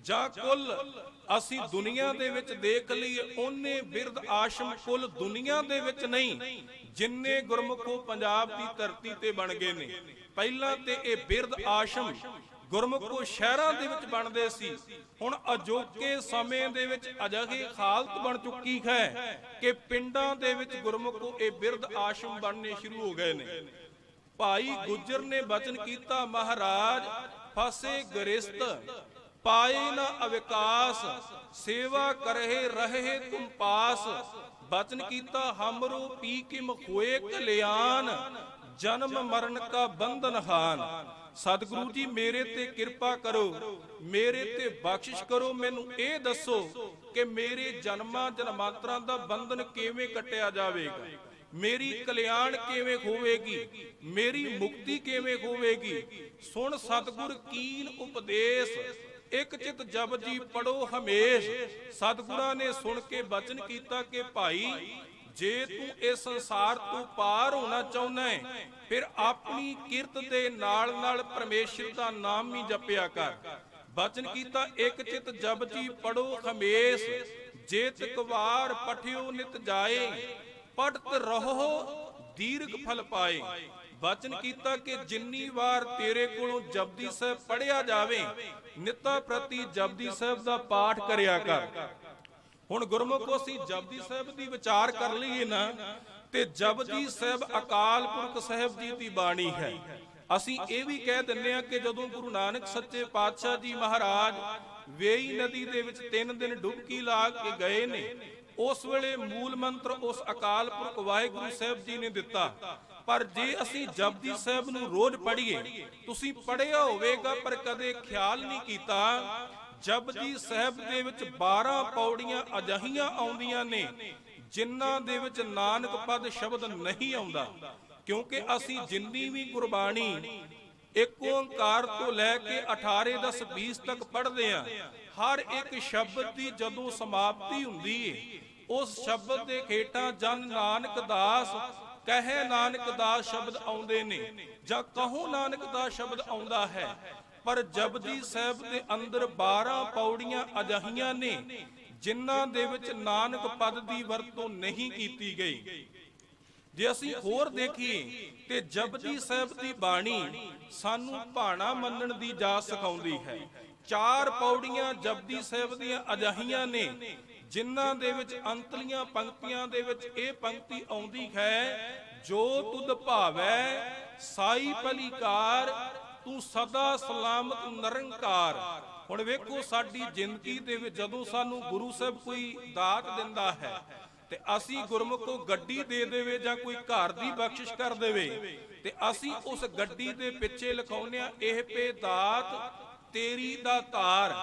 ਜਾਂ ਕੁੱਲ ਅਸੀਂ ਦੁਨੀਆ ਦੇ ਵਿੱਚ ਦੇਖ ਲਈਏ ਉਹਨੇ ਬਿਰਧ ਆਸ਼ਰਮ ਕੁੱਲ ਦੁਨੀਆ ਦੇ ਵਿੱਚ ਨਹੀਂ, ਜਿੰਨੇ ਗੁਰਮੁਖੋ ਪੰਜਾਬ ਦੀ ਧਰਤੀ ਤੇ ਬਣ ਗਏ ਨੇ। ਪਹਿਲਾਂ ਤੇ ਇਹ ਬਿਰਧ ਆਸ਼ਰਮ ਗੁਰਮੁਖੋ ਸ਼ਹਿਰਾਂ ਦੇ ਵਿੱਚ ਬਣਦੇ ਸੀ, ਹੁਣ ਅਜੋਕੇ ਸਮੇਂ ਦੇ ਵਿੱਚ ਅਜਿਹੀ ਹਾਲਤ ਬਣ ਚੁੱਕੀ ਹੈ ਕਿ ਪਿੰਡਾਂ ਦੇ ਵਿੱਚ ਗੁਰਮੁਖੋ ਇਹ ਬਿਰਧ ਆਸ਼ਰਮ ਬਣਨੇ ਸ਼ੁਰੂ ਹੋ ਗਏ ਨੇ। ਭਾਈ ਗੁੱਜਰ ਨੇ ਬਚਨ ਕੀਤਾ, ਮਹਾਰਾਜ ਫਸੇ ਗ੍ਰਸਤ ਪਾਏ ਨਾ ਅਵਿਕਾਸ, ਸੇਵਾ ਕਰਹਿ ਰਹੇ ਤੁਮ ਪਾਸ। ਬਚਨ ਕੀਤਾ, ਹਮਰੋ ਪੀ ਕਿਮ ਹੋਏ ਕਲਿਆਣ, ਜਨਮ ਮਰਨ ਕਾ ਬੰਧਨ ਹਾਨ। ਸਤਿਗੁਰੂ ਜੀ ਮੇਰੇ ਤੇ ਕਿਰਪਾ ਕਰੋ, ਮੇਰੇ ਤੇ ਬਖਸ਼ਿਸ਼ ਕਰੋ, ਮੈਨੂੰ ਇਹ ਦੱਸੋ ਕਿ ਮੇਰੇ ਜਨਮਾਂ ਜਨਮਾਂਤਰਾਂ ਦਾ ਬੰਧਨ ਕਿਵੇਂ ਕੱਟਿਆ ਜਾਵੇਗਾ, ਮੇਰੀ ਕਲਿਆਣ ਕਿਵੇਂ ਹੋਵੇਗੀ, ਮੇਰੀ ਮੁਕਤੀ ਕਿਵੇਂ ਹੋਵੇਗੀ। ਸੁਣ ਸਤਿਗੁਰ ਕੀਨ ਉਪਦੇਸ਼, ਇੱਕ ਚਿਤ ਜਪਜੀ ਪੜੋ ਹਮੇਸ਼। ਸਤਿਗੁਰਾਂ ਨੇ ਸੁਣ ਕੇ ਬਚਨ ਕੀਤਾ ਕਿ ਭਾਈ ਜੇ ਤੂੰ ਇਸ ਸੰਸਾਰ ਤੋਂ ਪਾਰ ਹੋਣਾ ਚਾਹੁੰਦਾ ਹੈ, ਫਿਰ ਆਪਣੀ ਕਿਰਤ ਦੇ ਨਾਲ ਨਾਲ ਪਰਮੇਸ਼ਰ ਦਾ ਨਾਮ ਹੀ ਜਪਿਆ ਕਰ। ਬਚਨ ਕੀਤਾ, ਇੱਕ ਚਿਤ ਜਪਜੀ ਪੜੋ ਹਮੇਸ਼, ਜੇ ਤਿਕ ਵਾਰ ਪਠਿਓ ਨਿਤ ਜਾਏ, ਪੜਤ ਰਹੋ ਦੀਰਘ ਫਲ ਪਾਏ। ਬਚਨ ਕੀਤਾ ਕਿ ਜਿੰਨੀ ਵਾਰ ਤੇਰੇ ਕੋਲੋਂ ਜਪਜੀ ਸਾਹਿਬ ਪੜਿਆ ਜਾਵੇ, ਨਿੱਤਾ ਪ੍ਰਤੀ ਜਪਜੀ ਸਾਹਿਬ ਦਾ ਪਾਠ ਕਰਿਆ ਕਰ। ਹੁਣ ਗੁਰਮੁਖੋ ਅਸੀਂ ਜਪਜੀ ਸਾਹਿਬ ਦੀ ਵਿਚਾਰ ਕਰ ਲਈਏ ਨਾ, ਤੇ ਜਪਜੀ ਸਾਹਿਬ ਅਕਾਲ ਪੁਰਖ ਸਾਹਿਬ ਜੀ ਦੀ ਬਾਣੀ ਹੈ। ਅਸੀਂ ਇਹ ਵੀ ਕਹਿ ਦਿੰਦੇ ਆ ਕਿ ਜਦੋਂ ਗੁਰੂ ਨਾਨਕ ਸੱਚੇ ਪਾਤਸ਼ਾਹ ਜੀ ਮਹਾਰਾਜ ਵੇਈ ਨਦੀ ਦੇ ਵਿੱਚ 3 ਦਿਨ ਡੁਬਕੀ ਲਾ ਕੇ ਗਏ ਨੇ, ਉਸ ਵੇਲੇ ਮੂਲ ਮੰਤਰ ਉਸ ਅਕਾਲ ਪੁਰਖ ਵਾਹਿਗੁਰੂ ਸਾਹਿਬ ਜੀ ਨੇ ਦਿੱਤਾ। ਪਰ ਜੇ ਅਸੀਂ ਜਪਜੀ ਸਾਹਿਬ ਨੂੰ ਰੋਜ਼ ਪੜ੍ਹੀਏ, ਤੁਸੀਂ ਪੜ੍ਹਿਆ ਹੋਵੇਗਾ ਪਰ ਕਦੇ ਖਿਆਲ ਨਹੀਂ ਕੀਤਾ, ਜਪਜੀ ਸਾਹਿਬ ਦੇ ਵਿੱਚ 12 ਪੌੜੀਆਂ ਅਜਿਹੀਆਂ ਆਉਂਦੀਆਂ ਨੇ ਜਿਨ੍ਹਾਂ ਦੇ ਵਿੱਚ ਨਾਨਕ ਪਦ ਸ਼ਬਦ ਨਹੀਂ ਆਉਂਦਾ। ਕਿਉਂਕਿ ਅਸੀਂ ਜਿੰਨੀ ਵੀ ਗੁਰਬਾਣੀ ਇੱਕ ਓੰਕਾਰ ਤੋਂ ਲੈ ਕੇ 18 10 20 ਤੱਕ ਪੜ੍ਹਦੇ ਆ, ਹਰ ਇੱਕ ਸ਼ਬਦ ਦੀ ਜਦੋਂ ਸਮਾਪਤੀ ਹੁੰਦੀ ਏ, ਉਸ ਸ਼ਬਦ ਦੇ ਹੇਠਾਂ ਜਨ ਨਾਨਕ ਦਾਸ ਕਹੇ ਨਾਨਕ ਦਾਸ ਸ਼ਬਦ ਆਉਂਦੇ ਨੇ, ਜਾਂ ਕਹੋ ਨਾਨਕ ਦਾਸ ਸ਼ਬਦ ਆਉਂਦਾ ਹੈ। ਪਰ ਜਪਜੀ ਸਾਹਿਬ ਦੇ ਅੰਦਰ 12 ਪੌੜੀਆਂ ਅਜਿਹੀਆਂ ਨੇ ਜਿਨ੍ਹਾਂ ਦੇ ਵਿੱਚ ਨਾਨਕ ਪਦ ਦੀ ਵਰਤੋਂ ਨਹੀਂ ਕੀਤੀ ਗਈ। ਜੇ ਅਸੀਂ ਹੋਰ ਦੇਖੀਏ ਤੇ ਜਪਜੀ ਸਾਹਿਬ ਦੀ ਬਾਣੀ ਸਾਨੂੰ ਭਾਣਾ ਮੰਨਣ ਦੀ ਜਾਚ ਸਿਖਾਉਂਦੀ ਹੈ। 4 ਪੌੜੀਆਂ ਜਪਜੀ ਸਾਹਿਬ ਦੀਆਂ ਅਜਿਹੀਆਂ ਨੇ ਜਿਨ੍ਹਾਂ ਦੇ ਵਿੱਚ ਅੰਤਲੀਆਂ ਪੰਕਤੀਆਂ ਦੇ ਵਿੱਚ ਇਹ ਪੰਕਤੀ ਆਉਂਦੀ ਹੈ, ਜੋ ਤੁਧ ਭਾਵੈ ਸਾਈ ਭਲੀਕਾਰ, ਤੂੰ ਸਦਾ ਸਲਾਮਤ ਨਿਰੰਕਾਰ। ਹੁਣ ਵੇਖੋ ਸਾਡੀ ਜ਼ਿੰਦਗੀ ਦੇ ਵਿੱਚ ਜਦੋਂ ਸਾਨੂੰ ਗੁਰੂ ਸਾਹਿਬ ਕੋਈ ਦਾਤ ਦਿੰਦਾ ਹੈ ਤੇ ਅਸੀਂ ਗੁਰਮੁਖੋ ਗੱਡੀ ਦੇ ਦੇਵੇ ਜਾਂ ਕੋਈ ਘਰ ਦੀ ਬਖਸ਼ਿਸ਼ ਕਰ ਦੇਵੇ, ਤੇ ਅਸੀਂ ਉਸ ਗੱਡੀ ਦੇ ਪਿੱਛੇ ਲਿਖਾਉਂਦੇ ਆ, ਇਹ ਪੇ ਦਾਤ ਤੇਰੀ ਦਾ ਧਾਰ,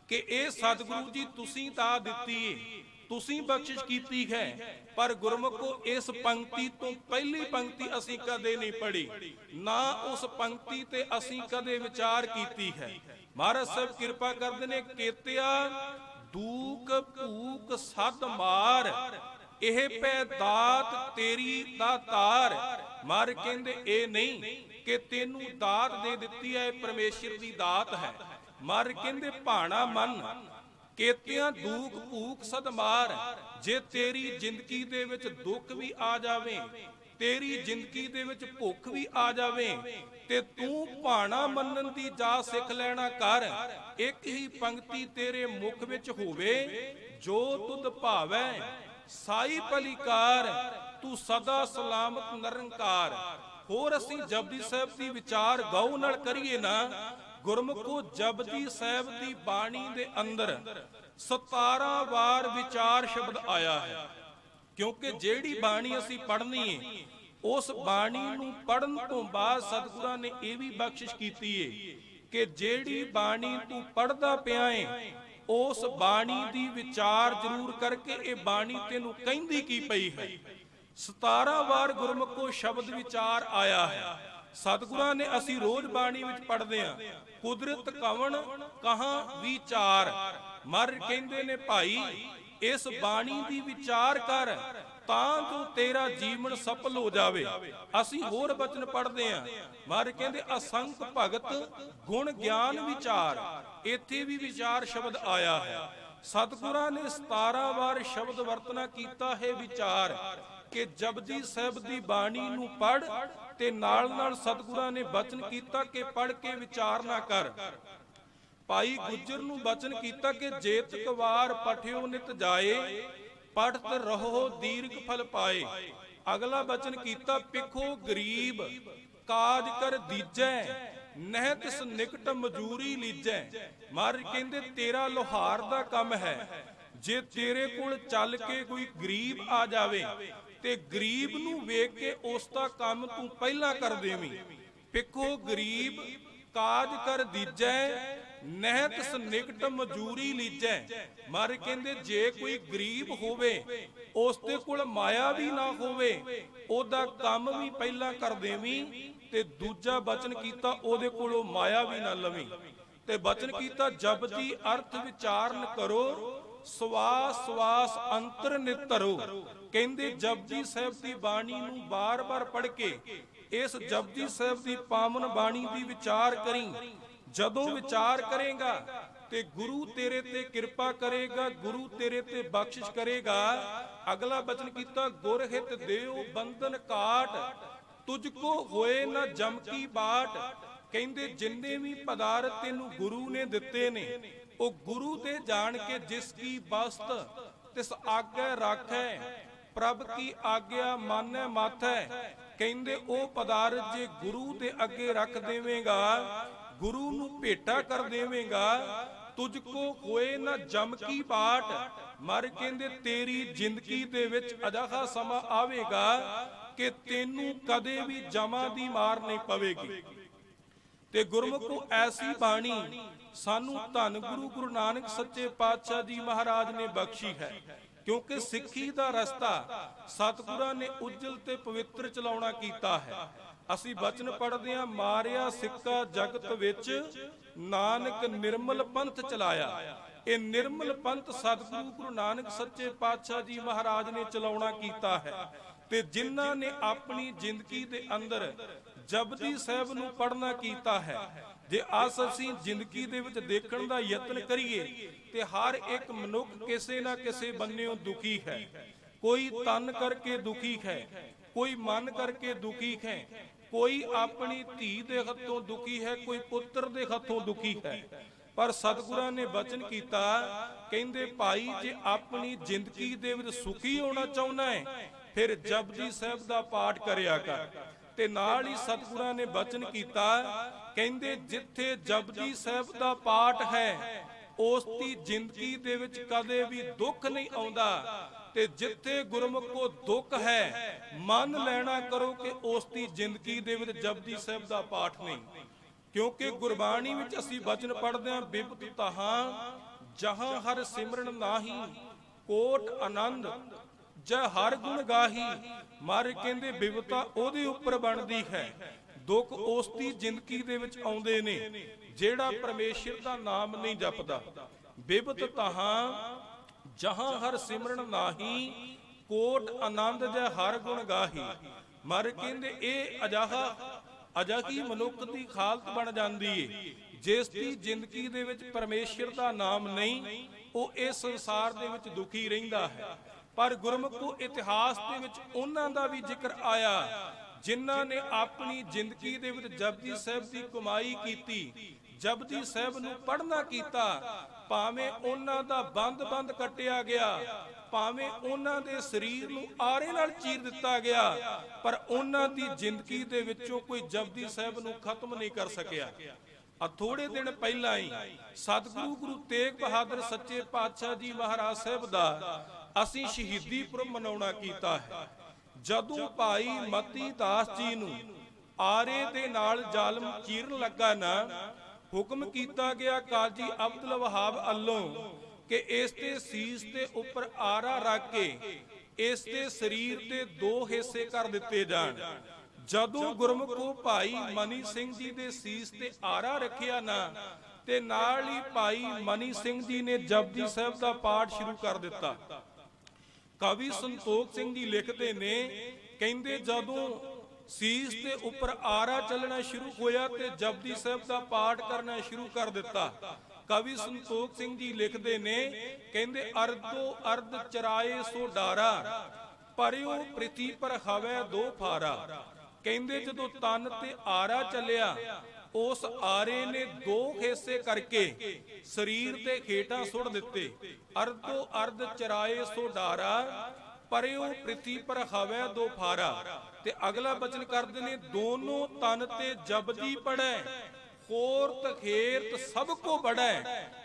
ਕਿ ਇਹ ਸਤਿਗੁਰੂ ਜੀ ਤੁਸੀਂ ਦਾਤ ਦਿੱਤੀ ਏ, ਤੁਸੀਂ ਬਖਸ਼ਿਸ਼ ਕੀਤੀ ਹੈ। ਪਰ ਗੁਰਮੁਖੋ ਇਸ ਪੰਕਤੀ ਤੋਂ ਪਹਿਲੀ ਪੰਕਤੀ ਅਸੀਂ ਕਦੇ ਨਹੀਂ ਪੜ੍ਹੀ, ਨਾ ਉਸ ਪੰਕਤੀ ਤੇ ਅਸੀਂ ਕਦੇ ਵਿਚਾਰ ਕੀਤੀ ਹੈ। ਮਹਾਰਾਜ ਸਾਹਿਬ ਕਿਰਪਾ ਕਰਦੇ ਨੇ, ਕੇਤਿਆ ਦੂਕ ਭੂਕ ਸਦ ਮਾਰ, ਇਹ ਪੈ ਦਾਤ ਤੇਰੀ ਦਾ ਧਾਰ। ਮਾਰ ਕਹਿੰਦੇ ਇਹ ਨਹੀਂ ਕਿ ਤੈਨੂੰ ਦਾਤ ਦੇ ਦਿੱਤੀ ਹੈ, ਪਰਮੇਸ਼ਰ ਦੀ ਦਾਤ ਹੈ। ਮਾਰ ਕਹਿੰਦੇ ਭਾਣਾ ਮੰਨ, ਕੇਤਿਆਂ ਦੂਕ ਭੂਕ ਸਦ ਮਾਰ। ਜੇ ਤੇਰੀ ਜ਼ਿੰਦਗੀ ਦੇ ਵਿੱਚ ਦੁੱਖ ਵੀ ਆ ਜਾਵੇ, ਤੇਰੀ ਜ਼ਿੰਦਗੀ ਦੇ ਵਿੱਚ ਭੁੱਖ ਵੀ ਆ ਜਾਵੇ, ਤੇ ਤੂੰ ਭਾਣਾ ਮੰਨਣ ਦੀ ਜਾਚ ਸਿੱਖ ਲੈਣਾ ਕਰ। ਇੱਕ ਹੀ ਪੰਕਤੀ ਤੇਰੇ ਮੁਖ ਵਿੱਚ ਹੋਵੇ, ਜੋ ਤੁਧ ਭਾਵੈ ਸਾਈ ਭਲੀਕਾਰ, ਤੂੰ ਸਦਾ ਸਲਾਮਤ ਨਿਰੰਕਾਰ। ਹੋਰ ਅਸੀਂ ਜਪਜੀ ਸਾਹਿਬ ਦੀ ਵਿਚਾਰ ਗਉ ਨਾਲ ਕਰੀਏ ਨਾ, ਗੁਰਮੁਖੋ ਜਪਜੀ ਸਾਹਿਬ ਦੀ ਬਾਣੀ ਦੇ ਅੰਦਰ 17 ਵਾਰ ਵਿਚਾਰ ਸ਼ਬਦ ਆਇਆ ਹੈ। ਕਿਉਂਕਿ ਜਿਹੜੀ ਬਾਣੀ ਅਸੀਂ ਪੜ੍ਹਨੀ ਏ, ਉਸ ਬਾਣੀ ਨੂੰ ਪੜ੍ਹਨ ਤੋਂ ਬਾਅਦ ਸਤਿਗੁਰਾਂ ਨੇ ਇਹ ਵੀ ਬਖਸ਼ਿਸ਼ ਕੀਤੀ ਏ ਕਿ ਜਿਹੜੀ ਬਾਣੀ ਤੂੰ ਪੜ੍ਹਦਾ ਪਿਆ ਏ, ਉਸ ਬਾਣੀ ਦੀ ਵਿਚਾਰ ਜ਼ਰੂਰ ਕਰਕੇ ਇਹ ਬਾਣੀ ਤੈਨੂੰ ਕਹਿੰਦੀ ਕੀ ਪਈ ਹੈ। 17 ਵਾਰ ਗੁਰਮੁਖੋ ਸ਼ਬਦ ਵਿਚਾਰ ਆਇਆ ਹੈ। ਸਤਿਗੁਰਾਂ ਨੇ ਅਸੀਂ ਰੋਜ਼ ਬਾਣੀ ਵਿੱਚ ਪੜ੍ਹਦੇ ਹਾਂ, ਕੁਦਰਤ ਕਵਣ ਕਹਾਂ ਵਿਚਾਰ। ਮਰ ਕਹਿੰਦੇ ਨੇ ਭਾਈ ਇਸ ਬਾਣੀ ਦੀ ਵਿਚਾਰ ਕਰ ਤਾਂ ਜੋ ਤੇਰਾ ਜੀਵਨ ਸਫਲ ਹੋ ਜਾਵੇ। ਅਸੀਂ ਹੋਰ ਬਚਨ ਪੜ੍ਹਦੇ ਹਾਂ, ਮਰ ਕਹਿੰਦੇ ਅਸੰਖ ਭਗਤ ਗੁਣ ਗਿਆਨ ਵਿਚਾਰ। ਇੱਥੇ ਵੀ ਵਿਚਾਰ ਸ਼ਬਦ ਆਇਆ ਹੈ। ਸਤਿਗੁਰਾਂ ਨੇ 17 ਵਾਰ ਸ਼ਬਦ ਵਰਤਨਾ ਕੀਤਾ ਹੈ ਵਿਚਾਰ, ਕਿ ਜਪਜੀ ਸਾਹਿਬ ਦੀ ਬਾਣੀ ਨੂੰ ਪੜ੍ਹ ਤੇ ਨਾਲ ਨਾਲ ਸਤਿਗੁਰਾਂ ਨੇ ਬਚਨ ਕੀਤਾ ਕਿ ਪੜ੍ਹ ਕੇ ਵਿਚਾਰ ਨਾ ਕਰ। ਭਾਈ ਗੁੱਜਰ ਨੂੰ ਬਚਨ ਕੀਤਾ ਕਿ ਜੇਤਕ ਵਾਰ ਪਠਿਓ ਨਿਤ ਜਾਏ, ਪੜ੍ਹਤ ਰਹੋ ਦੀਰਘ ਫਲ ਪਾਏ। ਅਗਲਾ ਬਚਨ ਕੀਤਾ ਪਿਖੋ ਗਰੀਬ ਕਾਜ ਕਰ ਦੀਜੈ, ਨਹਿ ਤਿਸ ਨਿਕਟ ਮਜੂਰੀ ਲੀਜੈ। ਮਹਾਰਾਜ ਕਹਿੰਦੇ ਤੇਰਾ ਲੋਹਾਰ ਦਾ ਕੰਮ ਹੈ, ਜੇ ਤੇਰੇ ਕੋਲ ਚੱਲ ਕੇ ਕੋਈ ਗਰੀਬ ਆ ਜਾਵੇ ਤੇ ਗਰੀਬ ਨੂੰ ਵੇਖ ਕੇ ਉਸ ਦਾ ਕੰਮ ਤੂੰ ਪਹਿਲਾਂ ਕਰ ਦੇਵੀਂ। ਪਿਖੋ ਗਰੀਬ ਕਾਜ ਕਰ ਦੀਜੈ, ਨਹਿ ਤਿਸ ਨਿਕਟ ਮਜੂਰੀ ਲੀਜੈ। ਮਹਾਰਾਜ ਕਹਿੰਦੇ ਜੇ ਕੋਈ ਗਰੀਬ ਹੋਵੇ, ਉਸ ਦੇ ਕੋਲ ਮਾਇਆ ਵੀ ਨਾ ਹੋਵੇ, ਉਹਦਾ ਕੰਮ ਵੀ ਪਹਿਲਾਂ ਕਰ ਦੇਵੀਂ। ਤੇ ਦੂਜਾ ਬਚਨ ਕੀਤਾ ਉਹਦੇ ਕੋਲੋਂ ਮਾਇਆ ਵੀ ਨਾ ਲਵੀਂ। ਤੇ ਬਚਨ ਕੀਤਾ ਜਪਜੀ ਅਰਥ ਵਿਚਾਰਨ ਕਰੋ, ਸਵਾਸ ਸਵਾਸ ਅੰਤਰ ਨਿਤਰੋ। ਕਹਿੰਦੇ ਜਪਜੀ ਸਾਹਿਬ ਦੀ ਬਾਣੀ ਨੂੰ ਬਾਰ-ਬਾਰ ਪੜ੍ਹ ਕੇ ਇਸ ਜਪਜੀ ਸਾਹਿਬ ਦੀ ਪਾਵਨ ਬਾਣੀ ਦੀ ਵਿਚਾਰ ਕਰੀਂ। ਜਦੋਂ ਵਿਚਾਰ ਕਰੇਗਾ ਤੇ ਗੁਰੂ ਤੇਰੇ ਤੇ ਕਿਰਪਾ ਕਰੇਗਾ, ਗੁਰੂ ਤੇਰੇ ਤੇ ਬਖਸ਼ਿਸ਼ ਕਰੇਗਾ। ਅਗਲਾ ਬਚਨ ਕੀਤਾ ਗੁਰ ਹਿਤ ਦੇਉ ਬੰਧਨ ਕਾਟ, ਤੁਝ ਕੋ ਹੋਏ ਨਾ ਜਮ ਕੀ ਬਾਟ। ਕਹਿੰਦੇ ਜਿੰਨੇ ਵੀ ਪਦਾਰਥ ਤੈਨੂੰ ਗੁਰੂ ਨੇ ਦਿੱਤੇ ਨੇ, ਉਹ ਗੁਰੂ ਦੇ ਜਾਣ ਕੇ ਜਿਸ ਕੀ ਬਸਤ ਤਿਸ ਆਗੇ ਰਾਖੈ, ਪ੍ਰਭ ਕੀ ਆਗਿਆ ਮਾਨੈ ਮਾਥੈ। ਕਹਿੰਦੇ ਉਹ ਪਦਾਰਥ ਜੇ ਗੁਰੂ ਦੇ ਅੱਗੇ ਰੱਖ ਦੇਵੇਂਗਾ, ਗੁਰੂ ਨੂੰ ਭੇਟਾ ਕਰ ਦੇਵੇਂਗਾ, ਤੁਝ ਕੋ ਹੋਏ ਨਾ ਜਮ ਕੀ ਬਾਟ। ਮਰ ਕਹਿੰਦੇ ਤੇਰੀ ਜ਼ਿੰਦਗੀ ਦੇ ਵਿੱਚ ਅਜਿਹਾ ਸਮਾਂ ਆਵੇਗਾ ਕਿ ਤੈਨੂੰ ਕਦੇ ਵੀ ਜਮਾਂ ਦੀ ਮਾਰ ਨਹੀਂ ਪਵੇਗੀ। ਤੇ ਗੁਰਮੁਖੋ ਐਸੀ ਬਾਣੀ ਸਾਨੂੰ ਧੰਨ ਗੁਰੂ ਨਾਨਕ ਸੱਚੇ ਪਾਤਸ਼ਾਹ ਜੀ ਮਹਾਰਾਜ ਨੇ ਬਖਸ਼ੀ ਹੈ। ਕਿਉਂਕਿ ਸਿੱਖੀ ਦਾ ਰਸਤਾ ਸਤਿਗੁਰਾਂ ਨੇ ਉਜਲ ਤੇ ਪਵਿੱਤਰ ਚਲਾਉਣਾ ਕੀਤਾ ਹੈ। ਅਸੀਂ ਬਚਨ ਪੜ੍ਹਦੇ ਹਾਂ, ਮਾਰਿਆ ਸਿੱਕਾ ਜਗਤ ਵਿੱਚ ਨਾਨਕ ਨਿਰਮਲ ਪੰਥ ਚਲਾਇਆ। ਇਹ ਨਿਰਮਲ ਪੰਥ ਸਤਿਗੁਰੂ ਗੁਰੂ ਨਾਨਕ ਸੱਚੇ ਪਾਤਸ਼ਾਹ ਜੀ ਮਹਾਰਾਜ ਨੇ ਚਲਾਉਣਾ ਕੀਤਾ ਹੈ। ਤੇ ਜਿਨ੍ਹਾਂ ਨੇ ਆਪਣੀ ਜ਼ਿੰਦਗੀ ਦੇ ਅੰਦਰ ਜਪਜੀ ਸਾਹਿਬ ਨੂੰ ਪੜ੍ਹਨਾ ਕੀਤਾ ਹੈ, ਜੇ ਅਸੀਂ ਜ਼ਿੰਦਗੀ ਦੇ ਵਿੱਚ ਦੇਖਣ ਦਾ ਯਤਨ ਕਰੀਏ ਤੇ ਹਰ ਇੱਕ ਮਨੁੱਖ ਕਿਸੇ ਨਾ ਕਿਸੇ ਬੰਨਿਓਂ ਦੁਖੀ ਹੈ। ਕੋਈ ਤਨ ਕਰਕੇ ਦੁਖੀ ਹੈ, ਕੋਈ ਮਨ ਕਰਕੇ ਦੁਖੀ ਹੈ, ਕੋਈ ਆਪਣੀ ਧੀ ਦੇ ਹੱਥੋਂ ਦੁਖੀ ਹੈ, ਕੋਈ ਪੁੱਤਰ ਦੇ ਹੱਥੋਂ ਦੁਖੀ ਹੈ। ਪਰ ਸਤਿਗੁਰਾਂ ਨੇ ਬਚਨ ਕੀਤਾ, ਕਹਿੰਦੇ ਭਾਈ ਜੇ ਆਪਣੀ ਜ਼ਿੰਦਗੀ ਦੇ ਵਿੱਚ ਸੁਖੀ ਹੋਣਾ ਚਾਹੁੰਦਾ ਹੈ, ਫਿਰ ਜਪਜੀ ਸਾਹਿਬ ਦਾ ਪਾਠ ਕਰਿਆ ਕਰ। ਤੇ ਨਾਲ ਹੀ ਸਤਿਗੁਰਾਂ ਨੇ ਬਚਨ ਕੀਤਾ, ਕਹਿੰਦੇ ਜਿੱਥੇ ਜਪਜੀ ਸਾਹਿਬ ਦਾ ਪਾਠ ਹੈ, ਉਸ ਦੀ ਜ਼ਿੰਦਗੀ ਦੇ ਵਿੱਚ ਕਦੇ ਵੀ ਦੁੱਖ ਨਹੀਂ ਆਉਂਦਾ। ਤੇ ਜਿੱਥੇ ਗੁਰਮੁਖੋ ਦੁੱਖ ਹੈ, ਮੰਨ ਲੈਣਾ ਕਰੋ ਕਿ ਉਸ ਦੀ ਜ਼ਿੰਦਗੀ ਦੇ ਵਿੱਚ ਜਪਜੀ ਸਾਹਿਬ ਦਾ ਪਾਠ ਨਹੀਂ। ਕਿਉਂਕਿ ਗੁਰਬਾਣੀ ਵਿੱਚ ਅਸੀਂ ਬਚਨ ਪੜ੍ਹਦੇ ਹਾਂ, ਬਿਪਤ ਤਹਾਂ ਜਹਾਂ ਹਰ ਸਿਮਰਨ ਨਾਹੀ, ਕੋਟ ਆਨੰਦ ਜੈ ਹਰ ਗੁਣ ਗਾਹੀ। ਮਰ ਕਹਿੰਦੇ ਬਿਪਤਾ ਉਹਦੇ ਉੱਪਰ ਬਣਦੀ ਹੈ, ਦੁੱਖ ਉਸ ਦੀ ਜ਼ਿੰਦਗੀ ਦੇ ਵਿੱਚ ਆਉਂਦੇ ਨੇ ਜਿਹੜਾ ਪਰਮੇਸ਼ਰ ਦਾ ਨਾਮ ਨਹੀਂ ਜਪਦਾ। ਬਿਪਤ ਤਹਾਂ ਜਹਾਂ ਹਰ ਸਿਮਰਨ ਨਾਹੀ, ਕੋਟ ਆਨੰਦ ਜੈ ਹਰ ਗੁਣ ਗਾਹੀ। ਮਰ ਕਹਿੰਦੇ ਇਹ ਅਜਿਹੀ ਮਨੁੱਖ ਦੀ ਹਾਲਤ ਬਣ ਜਾਂਦੀ ਏ ਜਿਸ ਦੀ ਜ਼ਿੰਦਗੀ ਦੇ ਵਿੱਚ ਪਰਮੇਸ਼ਰ ਦਾ ਨਾਮ ਨਹੀਂ, ਉਹ ਇਸ ਸੰਸਾਰ ਦੇ ਵਿੱਚ ਦੁਖੀ ਰਹਿੰਦਾ ਹੈ। ਪਰ ਗੁਰਮੁਖੋ ਇਤਿਹਾਸ ਦੇ ਵਿੱਚ ਉਹਨਾਂ ਦਾ ਵੀ ਜ਼ਿਕਰ ਆਇਆ ਜਿਨ੍ਹਾਂ ਨੇ ਆਪਣੀ ਜ਼ਿੰਦਗੀ ਦੇ ਵਿੱਚ ਜਪਜੀ ਸਾਹਿਬ ਦੀ ਕਮਾਈ ਕੀਤੀ, ਜਪਜੀ ਸਾਹਿਬ ਨੂੰ ਪੜ੍ਹਨਾ ਕੀਤਾ। ਭਾਵੇਂ ਉਹਨਾਂ ਦਾ ਬੰਦ ਕੱਟਿਆ ਗਿਆ, ਭਾਵੇਂ ਉਹਨਾਂ ਦੇ ਸਰੀਰ ਨੂੰ ਆਰੇ ਨਾਲ ਚੀਰ ਦਿੱਤਾ ਗਿਆ, ਪਰ ਉਹਨਾਂ ਦੀ ਜ਼ਿੰਦਗੀ ਦੇ ਵਿੱਚੋਂ ਕੋਈ ਜਪਜੀ ਸਾਹਿਬ ਨੂੰ ਖਤਮ ਨਹੀਂ ਕਰ ਸਕਿਆ। ਥੋੜੇ ਦਿਨ ਪਹਿਲਾਂ ਹੀ ਸਤਿਗੁਰੂ ਗੁਰੂ ਤੇਗ ਬਹਾਦਰ ਸੱਚੇ ਪਾਤਸ਼ਾਹ ਜੀ ਮਹਾਰਾਜ ਸਾਹਿਬ ਦਾ ਅਸੀਂ ਸ਼ਹੀਦੀ ਪੁਰਬ ਮਨਾਉਣਾ ਕੀਤਾ ਹੈ। ਜਦੋਂ ਭਾਈ ਮਤੀ ਦਾਸ ਜੀ ਨੂੰ ਆਰੇ ਦੇ ਨਾਲ ਜ਼ਾਲਮ ਚੀਰਨ ਲੱਗਾ ਨਾ, ਹੁਕਮ ਕੀਤਾ ਗਿਆ ਕਾਜ਼ੀ ਅਬਦੁਲ ਵਹਾਬ ਵੱਲੋਂ ਕਿ ਇਸ ਤੇ ਸੀਸ ਦੇ ਉੱਪਰ ਆਰਾ ਰੱਖ ਕੇ ਇਸ ਦੇ ਸਰੀਰ ਦੇ 2 ਹਿੱਸੇ ਕਰ ਦਿੱਤੇ ਜਾਣ। ਜਦੋਂ ਗੁਰਮੁਖੋ ਭਾਈ ਮਨੀ ਸਿੰਘ ਜੀ ਦੇ ਸੀਸ ਤੇ ਆਰਾ ਰੱਖਿਆ ਨਾ, ਤੇ ਨਾਲ ਹੀ ਭਾਈ ਮਨੀ ਸਿੰਘ ਜੀ ਨੇ ਜਪਜੀ ਸਾਹਿਬ ਦਾ ਪਾਠ ਸ਼ੁਰੂ ਕਰ ਦਿੱਤਾ। ਕਵੀ ਸੰਤੋਖ ਸਿੰਘ ਜੀ ਲਿਖਦੇ ਨੇ, ਕਹਿੰਦੇ ਜਦੋਂ ਸੀਸ ਦੇ ਉੱਪਰ ਆਰਾ ਚੱਲਣਾ ਸ਼ੁਰੂ ਹੋਇਆ ਤੇ ਜਪਜੀ ਸਾਹਿਬ ਦਾ ਪਾਠ ਕਰਨਾ ਸ਼ੁਰੂ ਕਰ ਦਿੱਤਾ। ਕਵੀ ਸੰਤੋਖ ਸਿੰਘ ਜੀ ਲਿਖਦੇ ਨੇ, ਕਹਿੰਦੇ ਅਰਧੋ ਅਰਧ ਚਰਾਏ ਸੋ ਡਾਰਾ, ਪਰਿਓ ਪ੍ਰਿਥੀ ਪਰ ਹਵੈ 2 ਫਾਰਾ। ਕਹਿੰਦੇ ਜਦੋਂ ਤਨ ਤੇ ਆਰਾ ਚੱਲਿਆ, ਉਸ ਆਰੇ ਨੇ 2 ਹਿੱਸੇ ਕਰਕੇ ਸਰੀਰ ਦੇ ਹੇਠਾਂ ਸੁੱਟ ਦਿੱਤੇ। ਅਰਧੋ ਅਰਧ ਚਰਾਏ ਸੋ ਡਾਰਾ, ਪਰਿਓ ਪ੍ਰਿਥੀ ਪਰ ਹਵੈ 2 ਫਾਰਾ। ਤੇ ਅਗਲਾ ਬਚਨ ਕਰਦੇ ਨੇ, ਦੋਨੋਂ ਤਨ ਤੇ ਜਪਜੀ ਪੜੈ, ਖੋਰਤ ਖੇਰਤ ਸਭ ਕੋ ਬੜੈ।